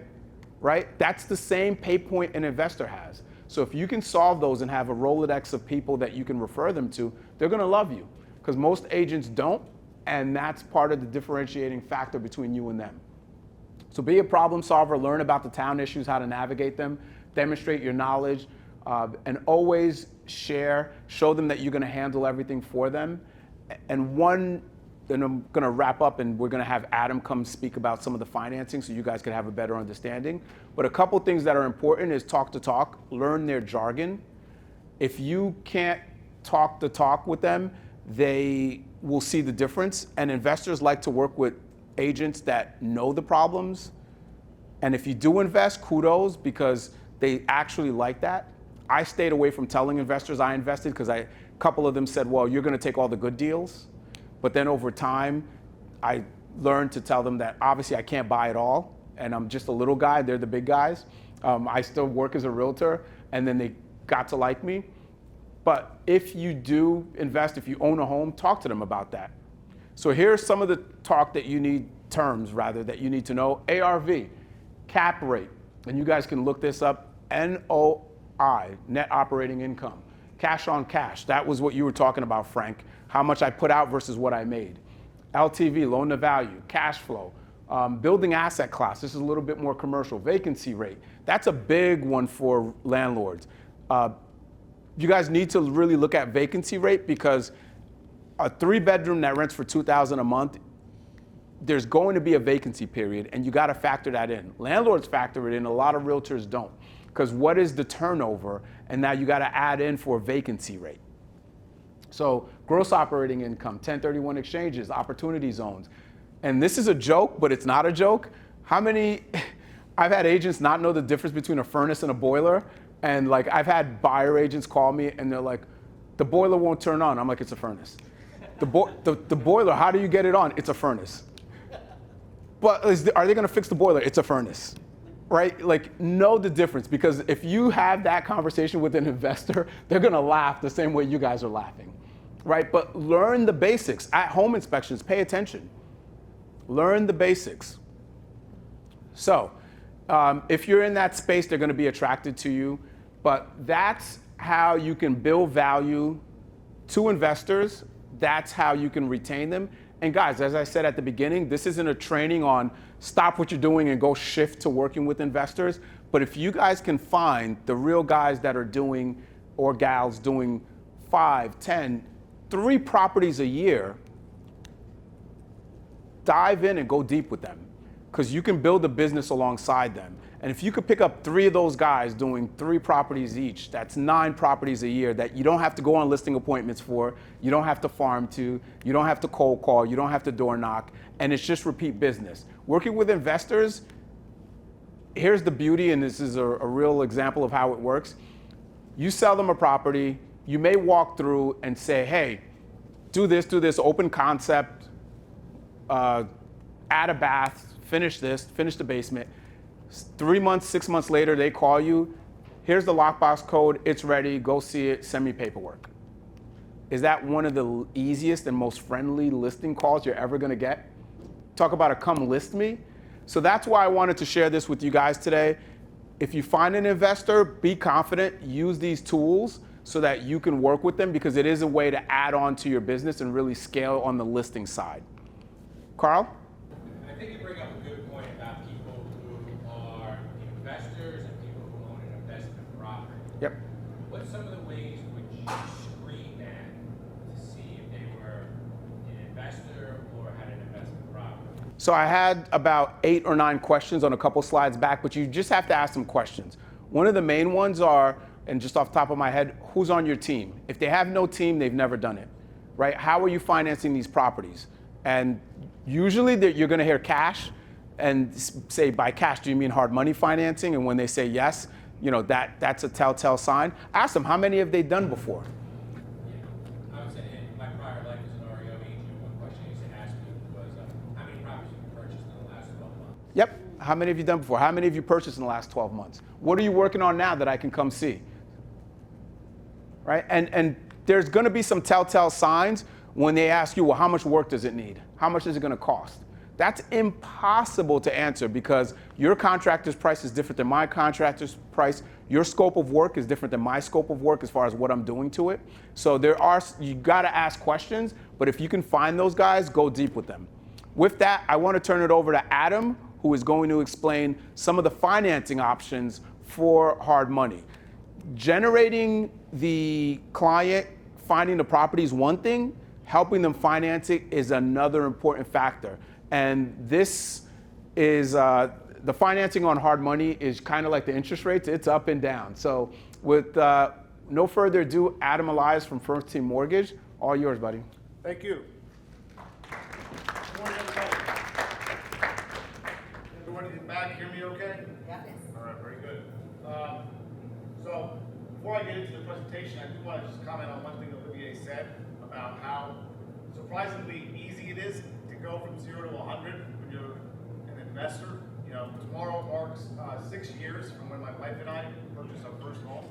right? That's the same pay point an investor has. So if you can solve those and have a Rolodex of people that you can refer them to, they're gonna love you, because most agents don't, and that's part of the differentiating factor between you and them. So be a problem solver, learn about the town issues, how to navigate them, demonstrate your knowledge, and always share, show them that you're gonna handle everything for them. And I'm gonna wrap up, and we're gonna have Adam come speak about some of the financing so you guys can have a better understanding. But a couple things that are important is talk the talk, learn their jargon. If you can't talk the talk with them, they will see the difference. And investors like to work with agents that know the problems. And if you do invest, kudos, because they actually like that. I stayed away from telling investors I invested because a couple of them said, well, you're gonna take all the good deals. But then over time, I learned to tell them that obviously I can't buy it all, and I'm just a little guy, they're the big guys. I still work as a realtor, and then they got to like me. But if you do invest, if you own a home, talk to them about that. So here's some of the terms that you need to know. ARV, cap rate, and you guys can look this up, NOI, net operating income. Cash on cash, that was what you were talking about, Frank. How much I put out versus what I made. LTV, loan to value, cash flow, building asset class. This is a little bit more commercial. Vacancy rate, that's a big one for landlords. You guys need to really look at vacancy rate, because a 3-bedroom that rents for $2,000 a month, there's going to be a vacancy period, and you got to factor that in. Landlords factor it in, a lot of realtors don't, because what is the turnover? And now you got to add in for vacancy rate. So gross operating income, 1031 exchanges, opportunity zones. And this is a joke, but it's not a joke. I've had agents not know the difference between a furnace and a boiler. And like, I've had buyer agents call me and they're like, the boiler won't turn on. I'm like, it's a furnace. The boiler, how do you get it on? It's a furnace. But are they gonna fix the boiler? It's a furnace, right? Like, know the difference, because if you have that conversation with an investor, they're gonna laugh the same way you guys are laughing. Right, but learn the basics. At home inspections, pay attention. Learn the basics. So, if you're in that space, they're gonna be attracted to you, but that's how you can build value to investors. That's how you can retain them. And guys, as I said at the beginning, this isn't a training on stop what you're doing and go shift to working with investors. But if you guys can find the real guys that are doing, or gals doing 5, 10, 3 properties a year, dive in and go deep with them, because you can build a business alongside them. And if you could pick up 3 of those guys doing 3 properties each, that's 9 properties a year that you don't have to go on listing appointments for, you don't have to farm to, you don't have to cold call, you don't have to door knock, and it's just repeat business. Working with investors, here's the beauty, and this is a real example of how it works. You sell them a property, you may walk through and say, hey, do this, open concept, add a bath, finish this, finish the basement. 3 months, 6 months later, they call you, here's the lockbox code, it's ready, go see it, send me paperwork. Is that one of the easiest and most friendly listing calls you're ever gonna get? Talk about a come list me. So that's why I wanted to share this with you guys today. If you find an investor, be confident, use these tools so that you can work with them, because it is a way to add on to your business and really scale on the listing side. Carl? I think you bring up a good point about people who are investors and people who own an investment property. Yep. What's some of the ways would you screen that to see if they were an investor or had an investment property? So I had about 8 or 9 questions on a couple slides back, but you just have to ask them questions. One of the main ones are, and just off the top of my head, who's on your team? If they have no team, they've never done it, right? How are you financing these properties? And usually you're gonna hear cash and say, by cash, do you mean hard money financing? And when they say yes, you know, that's a telltale sign. Ask them, how many have they done before? Yeah. I would say in my prior life as an REO agent, one question I used to ask people was, how many properties have you purchased in the last 12 months? Yep, how many have you done before? How many have you purchased in the last 12 months? What are you working on now that I can come see? Right, and there's gonna be some telltale signs when they ask you, well, how much work does it need? How much is it gonna cost? That's impossible to answer because your contractor's price is different than my contractor's price. Your scope of work is different than my scope of work as far as what I'm doing to it. So you gotta ask questions, but if you can find those guys, go deep with them. With that, I wanna turn it over to Adam, who is going to explain some of the financing options for hard money. Generating the client, finding the property is one thing, helping them finance it is another important factor. And this is, the financing on hard money is kind of like the interest rates, it's up and down. So with no further ado, Adam Elias from First Team Mortgage, all yours, buddy. Thank you. Good morning, everybody. Everyone in the back, hear me okay? Yes. All right, very good. So before I get into the presentation, I do want to just comment on one thing Olivier said about how surprisingly easy it is to go from 0 to 100 when you're an investor. You know, tomorrow marks 6 years from when my wife and I purchased our first home.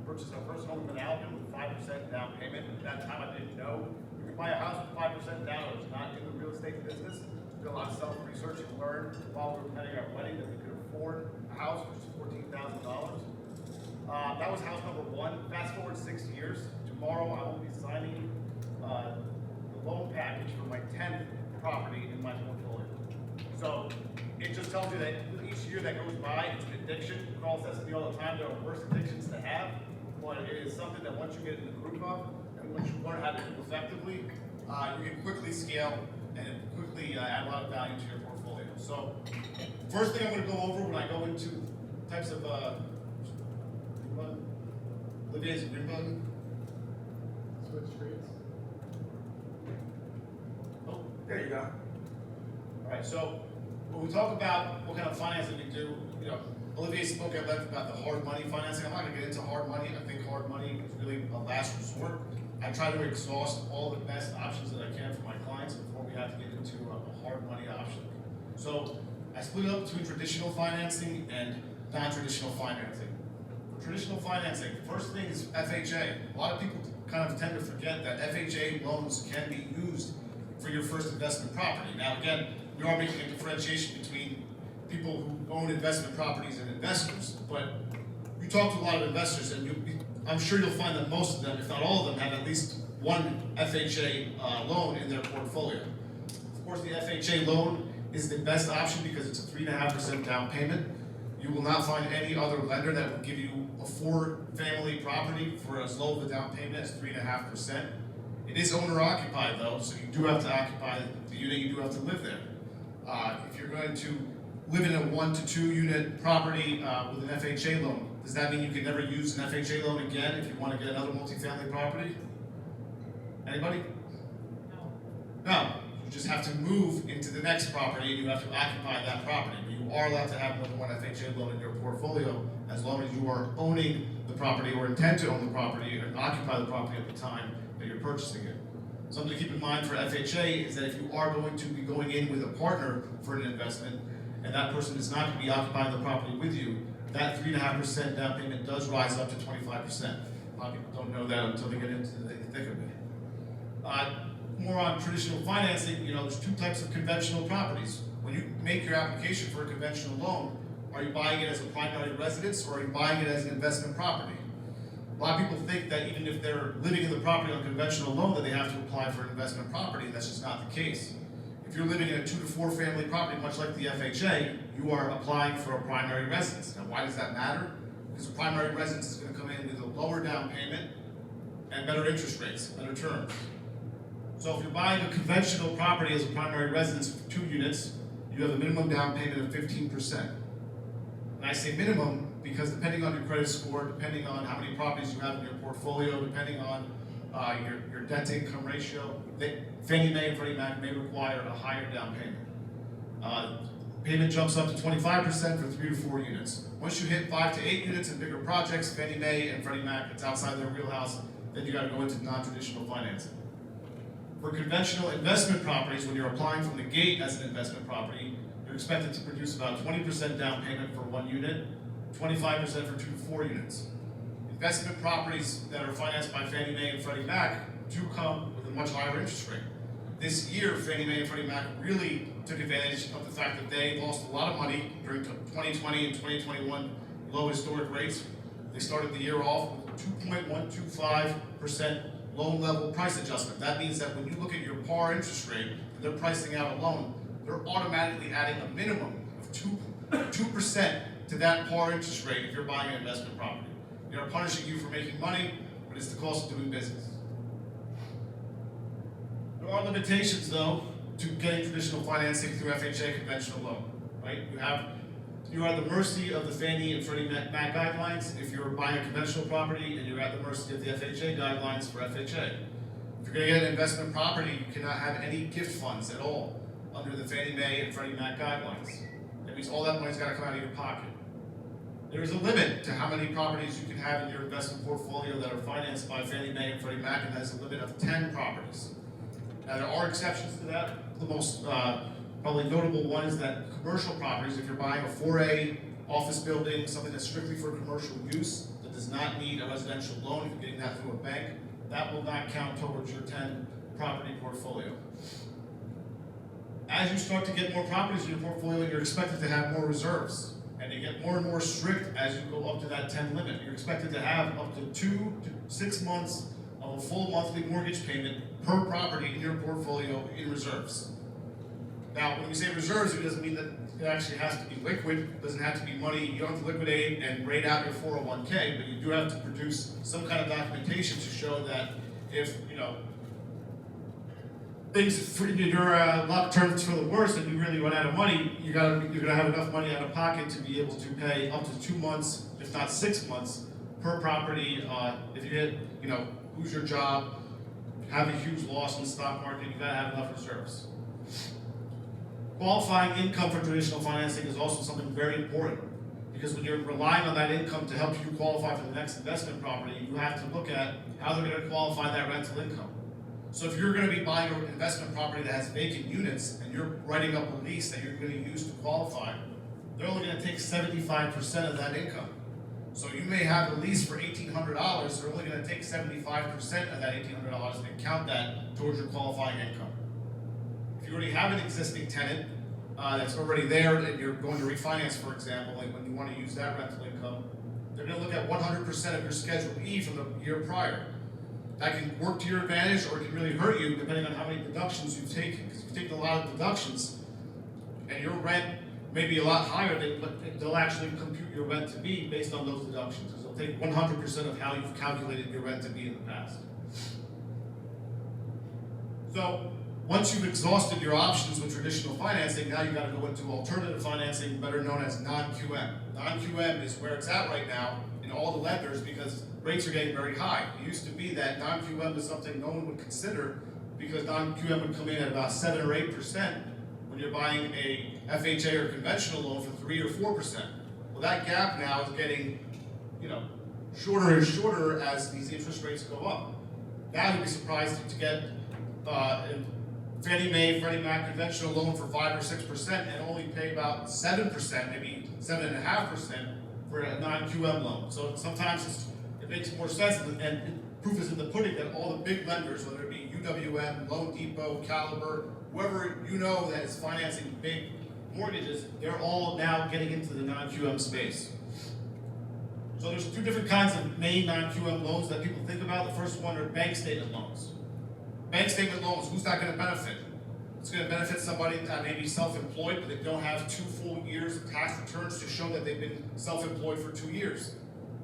Purchased our first home in Malibu with 5% down payment. At that time, I didn't know you could buy a house with 5% down. I was not in the real estate business. Did a lot of self-research and learned while we were planning our wedding that we could afford a house for just $14,000. That was house number 1. Fast forward 6 years. Tomorrow I will be signing the loan package for my 10th property in my portfolio. So it just tells you that each year that goes by, it's an addiction. Carl says to me all the time, there are worse addictions to have, but it is something that once you get in the groove of, and once you learn how to do effectively, you can quickly scale and quickly add a lot of value to your portfolio. So first thing I'm going to go over when I go into types of Olivier's green button. Switch screens. Oh, there you go. All right, so when we talk about what kind of financing we do, you know, Olivier spoke at length about the hard money financing. I'm not going to get into hard money. I think hard money is really a last resort. I try to exhaust all the best options that I can for my clients before we have to get into a hard money option. So I split it up between traditional financing and non-traditional financing. For traditional financing, first thing is FHA. A lot of people kind of tend to forget that FHA loans can be used for your first investment property. Now again, we are making a differentiation between people who own investment properties and investors, but you talk to a lot of investors and I'm sure you'll find that most of them, if not all of them, have at least one FHA loan in their portfolio. Of course, the FHA loan is the best option because it's a 3.5% down payment. You will not find any other lender that will give you a 4-family property for as low of a down payment as 3.5%. It is owner occupied though, so you do have to occupy the unit, you do have to live there. If you're going to live in a 1 to 2 unit property with an FHA loan, does that mean you can never use an FHA loan again if you want to get another multifamily property? Anybody? No. You just have to move into the next property and you have to occupy that property. But you are allowed to have more than one FHA loan in your portfolio as long as you are owning the property or intend to own the property and occupy the property at the time that you're purchasing it. Something to keep in mind for FHA is that if you are going to be going in with a partner for an investment and that person is not going to be occupying the property with you, that 3.5% down payment does rise up to 25%. A lot of people don't know that until they get into the thick of it. More on traditional financing, there's two types of conventional properties. When you make your application for a conventional loan, are you buying it as a primary residence or are you buying it as an investment property? A lot of people think that even if they're living in the property on a conventional loan that they have to apply for an investment property. That's just not the case. If you're living in a 2 to 4 family property, much like the FHA, you are applying for a primary residence. Now, why does that matter? Because a primary residence is going to come in with a lower down payment and better interest rates, better terms. So if you're buying a conventional property as a primary residence for 2 units, you have a minimum down payment of 15%. And I say minimum because depending on your credit score, depending on how many properties you have in your portfolio, depending on your debt to income ratio, Fannie Mae and Freddie Mac may require a higher down payment. Payment jumps up to 25% for 3 to 4 units. Once you hit 5 to 8 units in bigger projects, Fannie Mae and Freddie Mac, it's outside their wheelhouse, then you gotta go into non-traditional financing. For conventional investment properties, when you're applying from the gate as an investment property, you're expected to produce about 20% down payment for 1 unit, 25% for 2 to 4 units. Investment properties that are financed by Fannie Mae and Freddie Mac do come with a much higher interest rate. This year, Fannie Mae and Freddie Mac really took advantage of the fact that they lost a lot of money during 2020 and 2021 low historic rates. They started the year off with 2.125% loan level price adjustment. That means that when you look at your par interest rate and they're pricing out a loan, they're automatically adding a minimum of 2% to that par interest rate if you're buying an investment property. They're punishing you for making money, but it's the cost of doing business. There are limitations, though, to getting traditional financing through FHA conventional loan, right? You're at the mercy of the Fannie and Freddie Mac guidelines if you're buying a conventional property, and you're at the mercy of the FHA guidelines for FHA. If you're going to get an investment property, you cannot have any gift funds at all under the Fannie Mae and Freddie Mac guidelines. That means all that money's got to come out of your pocket. There is a limit to how many properties you can have in your investment portfolio that are financed by Fannie Mae and Freddie Mac, and that is a limit of 10 properties. Now, there are exceptions to that. The most probably notable one is that commercial properties, if you're buying a 4A office building, something that's strictly for commercial use, that does not need a residential loan, if you're getting that through a bank, that will not count towards your 10 property portfolio. As you start to get more properties in your portfolio, you're expected to have more reserves. And they get more and more strict as you go up to that 10 limit. You're expected to have up to 2 to 6 months of a full monthly mortgage payment per property in your portfolio in reserves. Now, when we say reserves, it doesn't mean that it actually has to be liquid. It doesn't have to be money. You don't have to liquidate and rate out your 401k, but you do have to produce some kind of documentation to show that if, things for your luck turns for the worst and you really run out of money, you're gonna have enough money out of pocket to be able to pay up to 2 months, if not 6 months, per property. If you lose your job, have a huge loss in the stock market, you gotta have enough reserves. Qualifying income for traditional financing is also something very important, because when you're relying on that income to help you qualify for the next investment property, you have to look at how they're gonna qualify that rental income. So if you're going to be buying an investment property that has vacant units and you're writing up a lease that you're going to use to qualify, they're only going to take 75% of that income. So you may have a lease for $1,800, they're only going to take 75% of that $1,800 and count that towards your qualifying income. If you already have an existing tenant that's already there and you're going to refinance, for example, like when you want to use that rental income, they're going to look at 100% of your Schedule E from the year prior. That can work to your advantage, or it can really hurt you depending on how many deductions you've taken. Because if you've taken a lot of deductions, and your rent may be a lot higher, they'll actually compute your rent to be based on those deductions. Because they'll take 100% of how you've calculated your rent to be in the past. So, Once you've exhausted your options with traditional financing, now you gotta go into alternative financing, better known as non-QM. Non-QM is where it's at right now in all the lenders because rates are getting very high. It used to be that non-QM was something no one would consider because non-QM would come in at about 7 or 8% when you're buying a FHA or conventional loan for 3 or 4%. Well, that gap now is getting, shorter and shorter as these interest rates go up. Now you'd be surprised to get a Fannie Mae, Freddie Mac conventional loan for 5 or 6% and only pay about 7%, maybe 7.5% for a non-QM loan. So sometimes it makes more sense, and proof is in the pudding that all the big lenders, whether it be UWM, Loan Depot, Caliber, whoever you know that is financing big mortgages, they're all now getting into the non-QM space. So there's two different kinds of main non-QM loans that people think about. The first one are bank statement loans. Bank statement loans, who's that going to benefit? It's going to benefit somebody that may be self-employed, but they don't have 2 full years of tax returns to show that they've been self-employed for 2 years.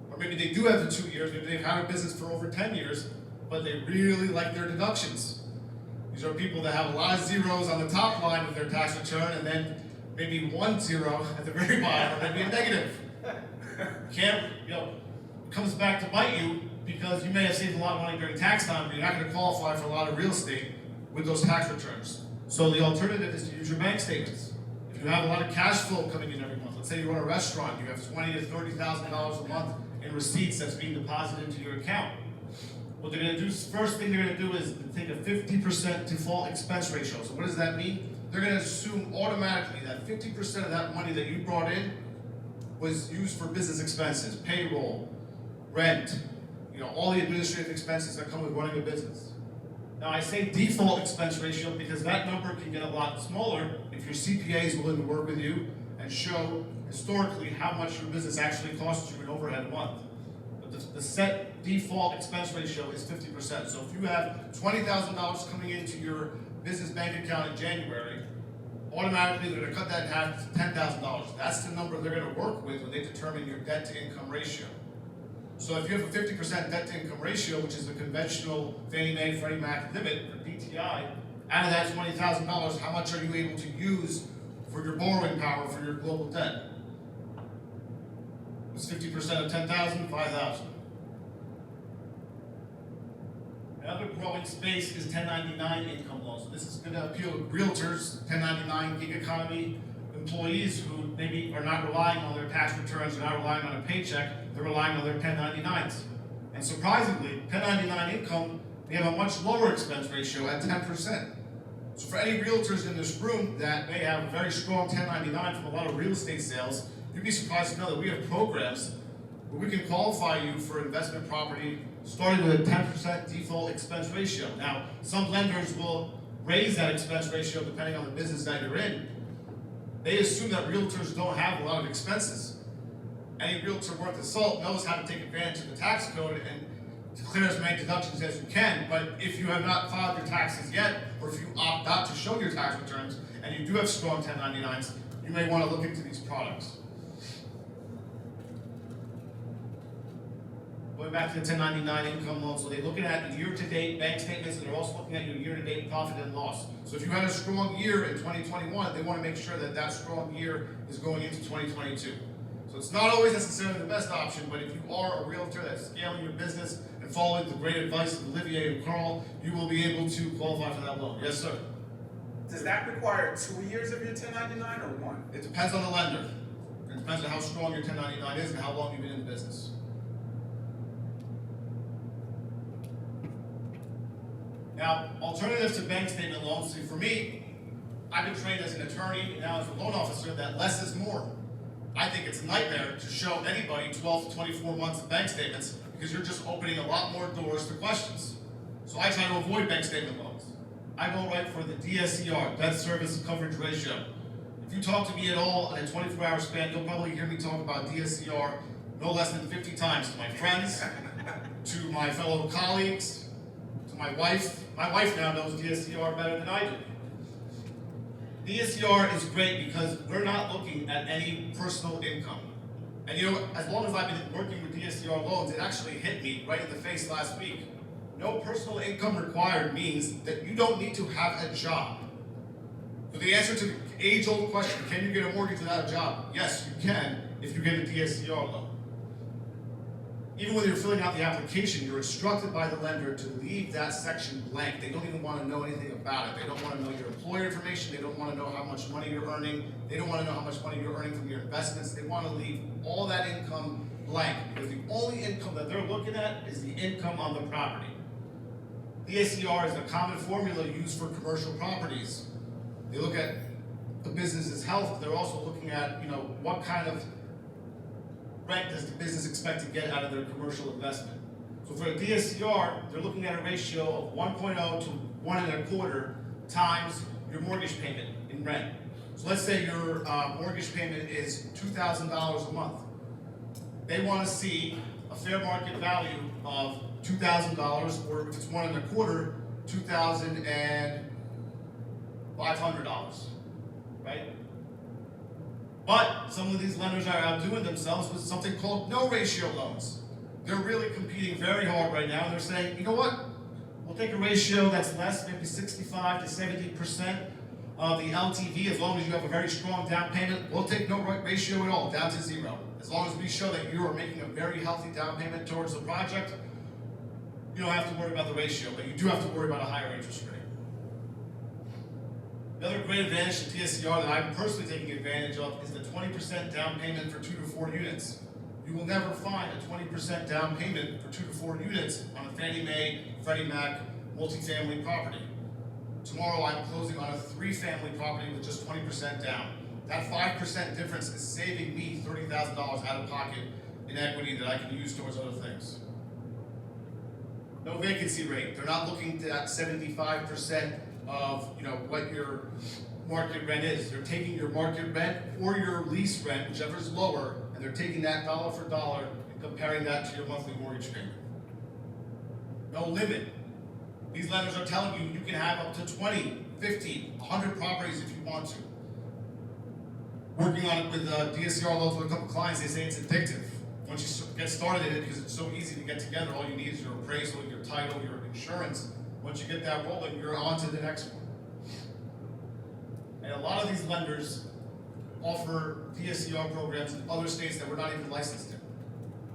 Or maybe they do have the 2 years, maybe they've had a business for over 10 years, but they really like their deductions. These are people that have a lot of zeros on the top line of their tax return, and then maybe 1 0 at the very bottom, or maybe a negative. It comes back to bite you because you may have saved a lot of money during tax time, but you're not going to qualify for a lot of real estate with those tax returns. So the alternative is to use your bank statements. If you have a lot of cash flow coming in every month, let's say you run a restaurant, you have $20,000 to $30,000 a month in receipts that's being deposited into your account. What they're going to do, first thing they're going to do is take a 50% default expense ratio. So what does that mean? They're going to assume automatically that 50% of that money that you brought in was used for business expenses, payroll, rent, all the administrative expenses that come with running a business. Now I say default expense ratio because that number can get a lot smaller if your CPA is willing to work with you and show historically how much your business actually costs you in overhead a month. But the set default expense ratio is 50%. So if you have $20,000 coming into your business bank account in January, automatically they're going to cut that in half to $10,000. That's the number they're going to work with when they determine your debt to income ratio. So if you have a 50% debt to income ratio, which is the conventional Fannie Mae, Freddie Mac limit for DTI, out of that $20,000, how much are you able to use for your borrowing power for your global debt? It's 50% of 10,000, 5,000. Another growing space is 1099 income loans. So this is going to appeal to realtors, 1099 gig economy employees who maybe are not relying on their tax returns, they're not relying on a paycheck, they're relying on their 1099s. And surprisingly, 1099 income, they have a much lower expense ratio at 10%. So for any realtors in this room that may have a very strong 1099 from a lot of real estate sales, you'd be surprised to know that we have programs where we can qualify you for investment property starting with a 10% default expense ratio. Now, some lenders will raise that expense ratio depending on the business that you're in. They assume that realtors don't have a lot of expenses. Any realtor worth his salt knows how to take advantage of the tax code and declare as many deductions as you can, but if you have not filed your taxes yet, or if you opt not to show your tax returns, and you do have strong 1099s, you may want to look into these products. Going back to the 1099 income loans, so they're looking at year-to-date bank statements, and they're also looking at your year-to-date profit and loss. So if you had a strong year in 2021, they want to make sure that that strong year is going into 2022. So it's not always necessarily the best option, but if you are a realtor that's scaling your business and following the great advice of Olivier and Carl, you will be able to qualify for that loan. Yes, sir. Does that require 2 years of your 1099 or 1? It depends on the lender. It depends on how strong your 1099 is and how long you've been in the business. Now, alternatives to bank statement loans, see, for me, I've been trained as an attorney and now as a loan officer that less is more. I think it's a nightmare to show anybody 12 to 24 months of bank statements because you're just opening a lot more doors to questions. So I try to avoid bank statement loans. I go right for the DSCR, debt service coverage ratio. If you talk to me at all in a 24-hour span, you'll probably hear me talk about DSCR no less than 50 times to my friends, to my fellow colleagues, to my wife. My wife now knows DSCR better than I do. DSCR is great because we're not looking at any personal income. And as long as I've been working with DSCR loans, it actually hit me right in the face last week. No personal income required means that you don't need to have a job. So the answer to the age-old question, can you get a mortgage without a job? Yes, you can if you get a DSCR loan. Even when you're filling out the application, you're instructed by the lender to leave that section blank. They don't even want to know anything about it. They don't want to know your employer information. They don't want to know how much money you're earning. They don't want to know how much money you're earning from your investments. They want to leave all that income blank because the only income that they're looking at is the income on the property. DSCR is a common formula used for commercial properties. They look at the business's health. They're also looking at, what kind of rent does the business expect to get out of their commercial investment. So for a DSCR, they're looking at a ratio of 1.0 to 1.25 times your mortgage payment in rent. So let's say your mortgage payment is $2,000 a month. They want to see a fair market value of $2,000, or if it's 1.25, $2,500, right? But some of these lenders are outdoing themselves with something called no ratio loans. They're really competing very hard right now, and they're saying, you know what? We'll take a ratio that's less, maybe 65 to 70% of the LTV, as long as you have a very strong down payment. We'll take no ratio at all, down to zero. As long as we show that you are making a very healthy down payment towards the project, you don't have to worry about the ratio, but you do have to worry about a higher interest rate. Another great advantage to DSCR that I'm personally taking advantage of is the 20% down payment for 2 to 4 units. You will never find a 20% down payment for 2 to 4 units on a Fannie Mae, Freddie Mac multifamily property. Tomorrow I'm closing on a 3-family property with just 20% down. That 5% difference is saving me $30,000 out of pocket in equity that I can use towards other things. No vacancy rate. They're not looking at 75% of what your market rent is. They're taking your market rent or your lease rent, whichever is lower, and they're taking that dollar for dollar and comparing that to your monthly mortgage payment. No limit. These lenders are telling you you can have up to 20, 50, 100 properties if you want to. Working on it with DSCR loans with a couple clients, they say it's addictive. Once you get started in it, because it's so easy to get together, all you need is your appraisal, your title, your insurance. Once you get that rolling, you're on to the next one. And a lot of these lenders offer DSCR programs in other states that we're not even licensed in.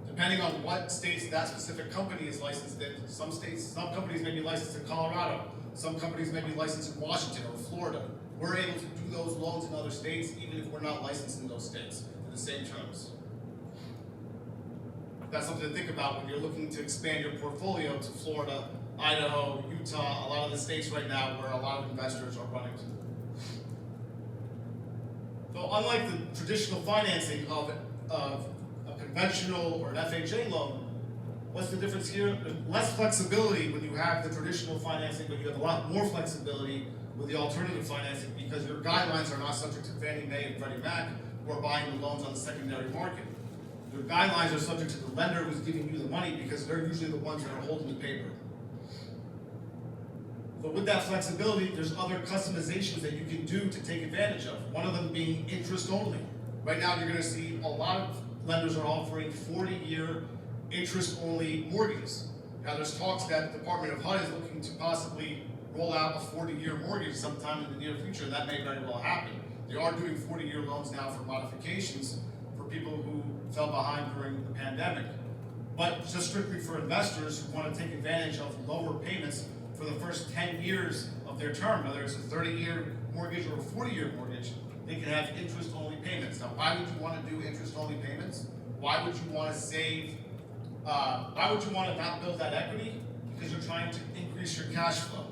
Depending on what states that specific company is licensed in, some companies may be licensed in Colorado, some companies may be licensed in Washington or Florida. We're able to do those loans in other states, even if we're not licensed in those states, for the same terms. That's something to think about when you're looking to expand your portfolio to Florida, Idaho, Utah, a lot of the states right now where a lot of investors are running to. So unlike the traditional financing of a conventional or an FHA loan, what's the difference here? There's less flexibility when you have the traditional financing, but you have a lot more flexibility with the alternative financing because your guidelines are not subject to Fannie Mae and Freddie Mac, who are buying the loans on the secondary market. Your guidelines are subject to the lender who's giving you the money because they're usually the ones that are holding the paper. So with that flexibility, there's other customizations that you can do to take advantage of. One of them being interest only. Right now you're going to see a lot of lenders are offering 40-year interest only mortgages. Now there's talks that the Department of HUD is looking to possibly roll out a 40-year mortgage sometime in the near future, and that may very well happen. They are doing 40-year loans now for modifications for people who fell behind during the pandemic. But just strictly for investors who want to take advantage of lower payments for the first 10 years of their term, whether it's a 30-year mortgage or a 40-year mortgage, they can have interest-only payments. Now, why would you want to do interest-only payments? Why would you want to save? Why would you want to not build that equity? Because you're trying to increase your cash flow.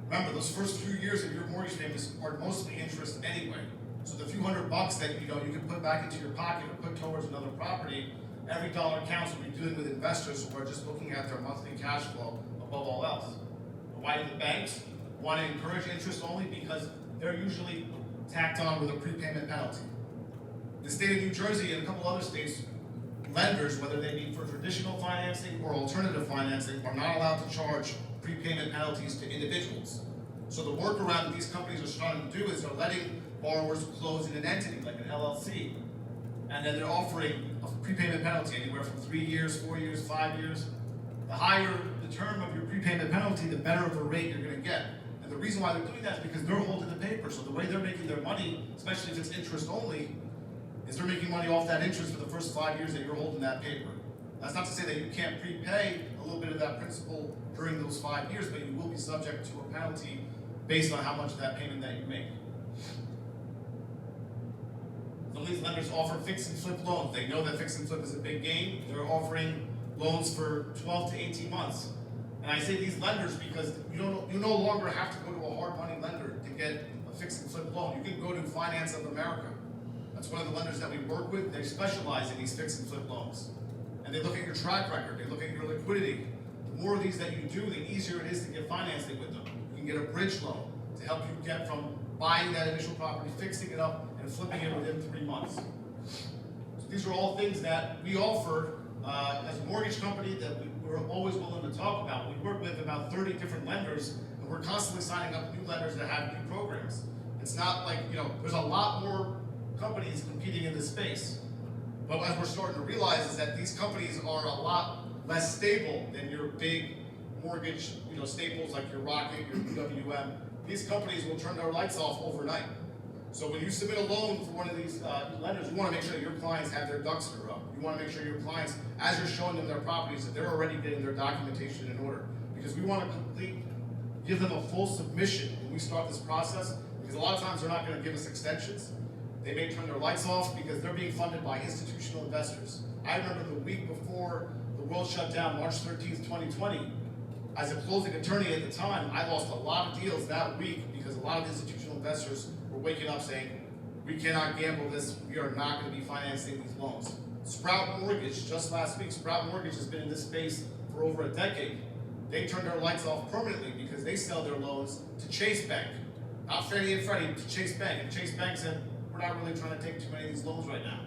Remember, those first few years of your mortgage payments are mostly interest anyway. So the few $100 that you can put back into your pocket or put towards another property, every dollar counts when you're dealing with investors who are just looking at their monthly cash flow above all else. Why do the banks want to encourage interest only? Because they're usually tacked on with a prepayment penalty. The state of New Jersey and a couple other states, lenders, whether they be for traditional financing or alternative financing, are not allowed to charge prepayment penalties to individuals. So the workaround that these companies are trying to do is they're letting borrowers close in an entity like an LLC, and then they're offering a prepayment penalty anywhere from 3 years, 4 years, 5 years. The higher the the term of your prepayment penalty, the better of a rate you're gonna get. And the reason why they're doing that is because they're holding the paper. So the way they're making their money, especially if it's interest only, is they're making money off that interest for the first 5 years that you're holding that paper. That's not to say that you can't prepay a little bit of that principal during those 5 years, but you will be subject to a penalty based on how much of that payment that you make. Some of these lenders offer fix and flip loans. They know that fix and flip is a big game. They're offering loans for 12 to 18 months. And I say these lenders because you no longer have to go to a hard money lender to get a fix and flip loan. You can go to Finance of America. That's one of the lenders that we work with. They specialize in these fix and flip loans. And they look at your track record. They look at your liquidity. The more of these that you do, the easier it is to get financing with them. You can get a bridge loan to help you get from buying that initial property, fixing it up, and flipping it within 3 months. So these are all things that we offer as a mortgage company that we're always willing to talk about. We work with about 30 different lenders, and we're constantly signing up new lenders that have new programs. It's not like, there's a lot more companies competing in this space. But as we're starting to realize is that these companies are a lot less stable than your big mortgage, staples like your Rocket, your UWM. These companies will turn their lights off overnight. So when you submit a loan for one of these lenders, you want to make sure that your clients have their ducks in a row. You want to make sure your clients, as you're showing them their properties, that they're already getting their documentation in order. Because we want to give them a full submission when we start this process, because a lot of times they're not going to give us extensions. They may turn their lights off because they're being funded by institutional investors. I remember the week before the world shut down, March 13th, 2020, as a closing attorney at the time, I lost a lot of deals that week because a lot of institutional investors were waking up saying, we cannot gamble this, we are not going to be financing these loans. Sprout Mortgage, just last week, Sprout Mortgage has been in this space for over a decade. They turned their lights off permanently because they sell their loans to Chase Bank. Not Fannie and Freddie, to Chase Bank. And Chase Bank said, we're not really trying to take too many of these loans right now.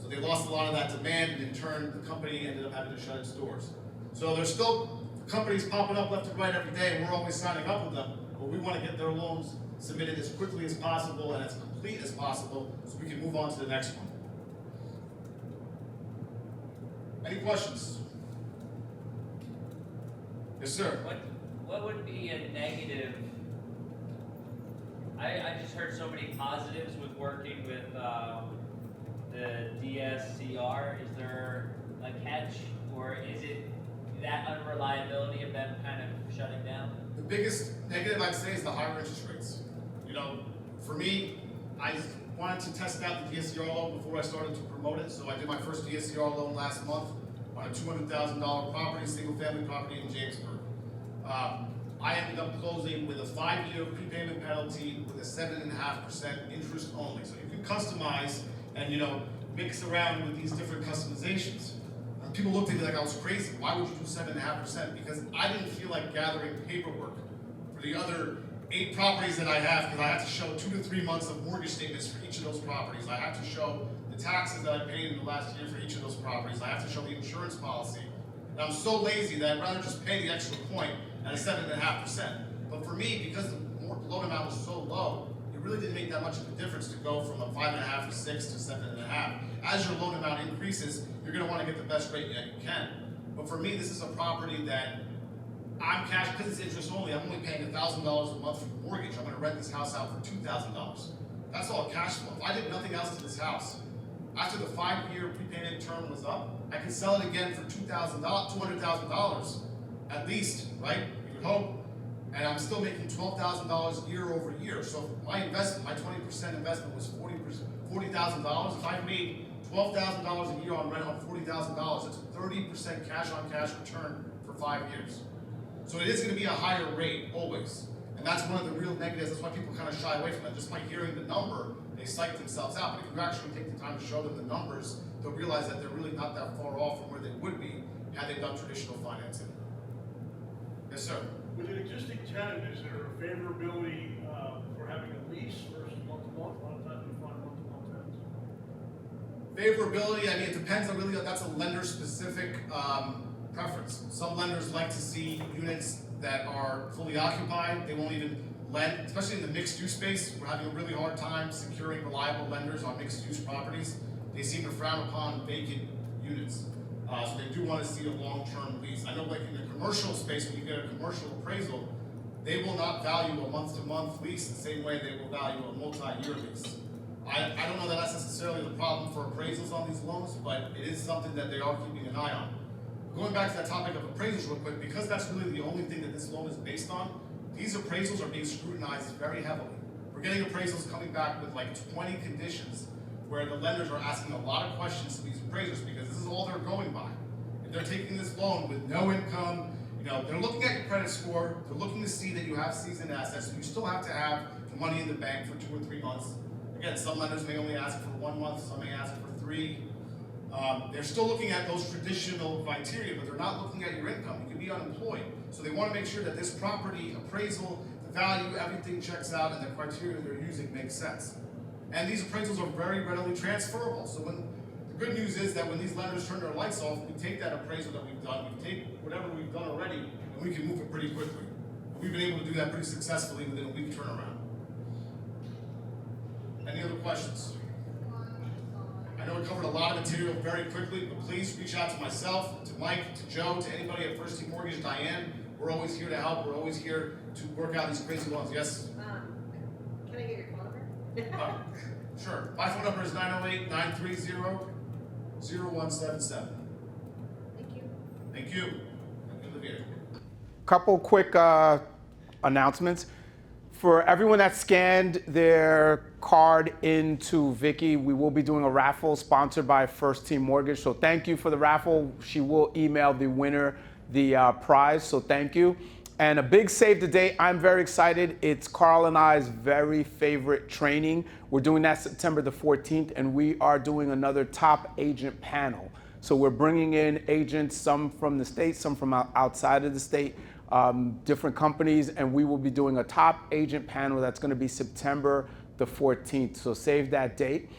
So they lost a lot of that demand, and in turn, the company ended up having to shut its doors. So there's still companies popping up left and right every day, and we're always signing up with them, but we want to get their loans submitted as quickly as possible and as complete as possible so we can move on to the next one. Any questions? Yes, sir. What would be a negative? I just heard so many positives with working with the DSCR. Is there a catch, or is it that unreliability of them kind of shutting down? The biggest negative I'd say is the higher interest rates. For me, I wanted to test out the DSCR loan before I started to promote it, so I did my first DSCR loan last month on a $200,000 property, single-family property in Jamesburg. I ended up closing with a 5-year prepayment penalty with a 7.5% interest only. So you can customize and mix around with these different customizations. And people looked at me like I was crazy. Why would you do 7.5%? Because I didn't feel like gathering paperwork for the other 8 properties that I have, because I have to show 2 to 3 months of mortgage statements for each of those properties. I have to show the taxes that I paid in the last year for each of those properties. I have to show the insurance policy. And I'm so lazy that I'd rather just pay the extra point at a 7.5%. But for me, because the loan amount was so low, it really didn't make that much of a difference to go from a 5.5 to 6 to 7.5. As your loan amount increases, you're going to want to get the best rate that you can. But for me, this is a property that I'm cash, because it's interest only, I'm only paying $1,000 a month for the mortgage. I'm going to rent this house out for $2,000. That's all cash flow. If I did nothing else to this house, after the 5-year prepayment term was up, I could sell it again for $200,000 at least, right? You would hope. And I'm still making $12,000 year over year. So my investment, my 20% investment was $40,000. If I made $12,000 a year on rent on $40,000, that's a 30% cash on cash return for 5 years. So it is going to be a higher rate always. And that's one of the real negatives. That's why people kind of shy away from it. Just by hearing the number, they psych themselves out. But if you actually take the time to show them the numbers, they'll realize that they're really not that far off from where they would be had they done traditional financing. Yes, sir. With an existing tenant, is there a favorability for having a lease versus month-to-month? A lot of times we find month-to-month tenants. Favorability, I mean, it depends on really, that's a lender-specific preference. Some lenders like to see units that are fully occupied. They won't even lend, especially in the mixed-use space. We're having a really hard time securing reliable lenders on mixed-use properties. They seem to frown upon vacant units. So they do want to see a long-term lease. I know like in the commercial space, when you get a commercial appraisal, they will not value a month-to-month lease the same way they will value a multi-year lease. I don't know that that's necessarily the problem for appraisals on these loans, but it is something that they are keeping an eye on. Going back to that topic of appraisals real quick, because that's really the only thing that this loan is based on, these appraisals are being scrutinized very heavily. We're getting appraisals coming back with like 20 conditions where the lenders are asking a lot of questions to these appraisers because this is all they're going by. If they're taking this loan with no income, they're looking at your credit score, they're looking to see that you have seasoned assets, so you still have to have the money in the bank for 2 or 3 months. Again, some lenders may only ask for 1 month, some may ask for 3. They're still looking at those traditional criteria, but they're not looking at your income. You could be unemployed. So they want to make sure that this property appraisal, the value, everything checks out, and the criteria they're using makes sense. And these appraisals are very readily transferable. So the good news is that when these lenders turn their lights off, we take that appraisal that we've done, we take whatever we've done already, and we can move it pretty quickly. We've been able to do that pretty successfully within a week turnaround. Any other questions? I know we covered a lot of material very quickly, but please reach out to myself, to Mike, to Joe, to anybody at First Team Mortgage, Diane. We're always here to help. We're always here to work out these crazy loans. Yes? Can I get your phone number? Sure. My phone number is 908-930-0177. Thank you. Thank you. Olivier. Couple quick announcements. For everyone that scanned their card into Vicky, we will be doing a raffle sponsored by First Team Mortgage. So thank you for the raffle. She will email the winner the prize, so thank you. And a big save the date. I'm very excited. It's Carl and I's very favorite training. We're doing that September the 14th, and we are doing another top agent panel. So we're bringing in agents, some from the state, some from outside of the state, different companies, and we will be doing a top agent panel that's going to be September the 14th. So save that date.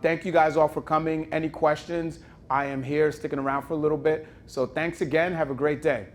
Thank you guys all for coming. Any questions? I am here sticking around for a little bit. So thanks again. Have a great day.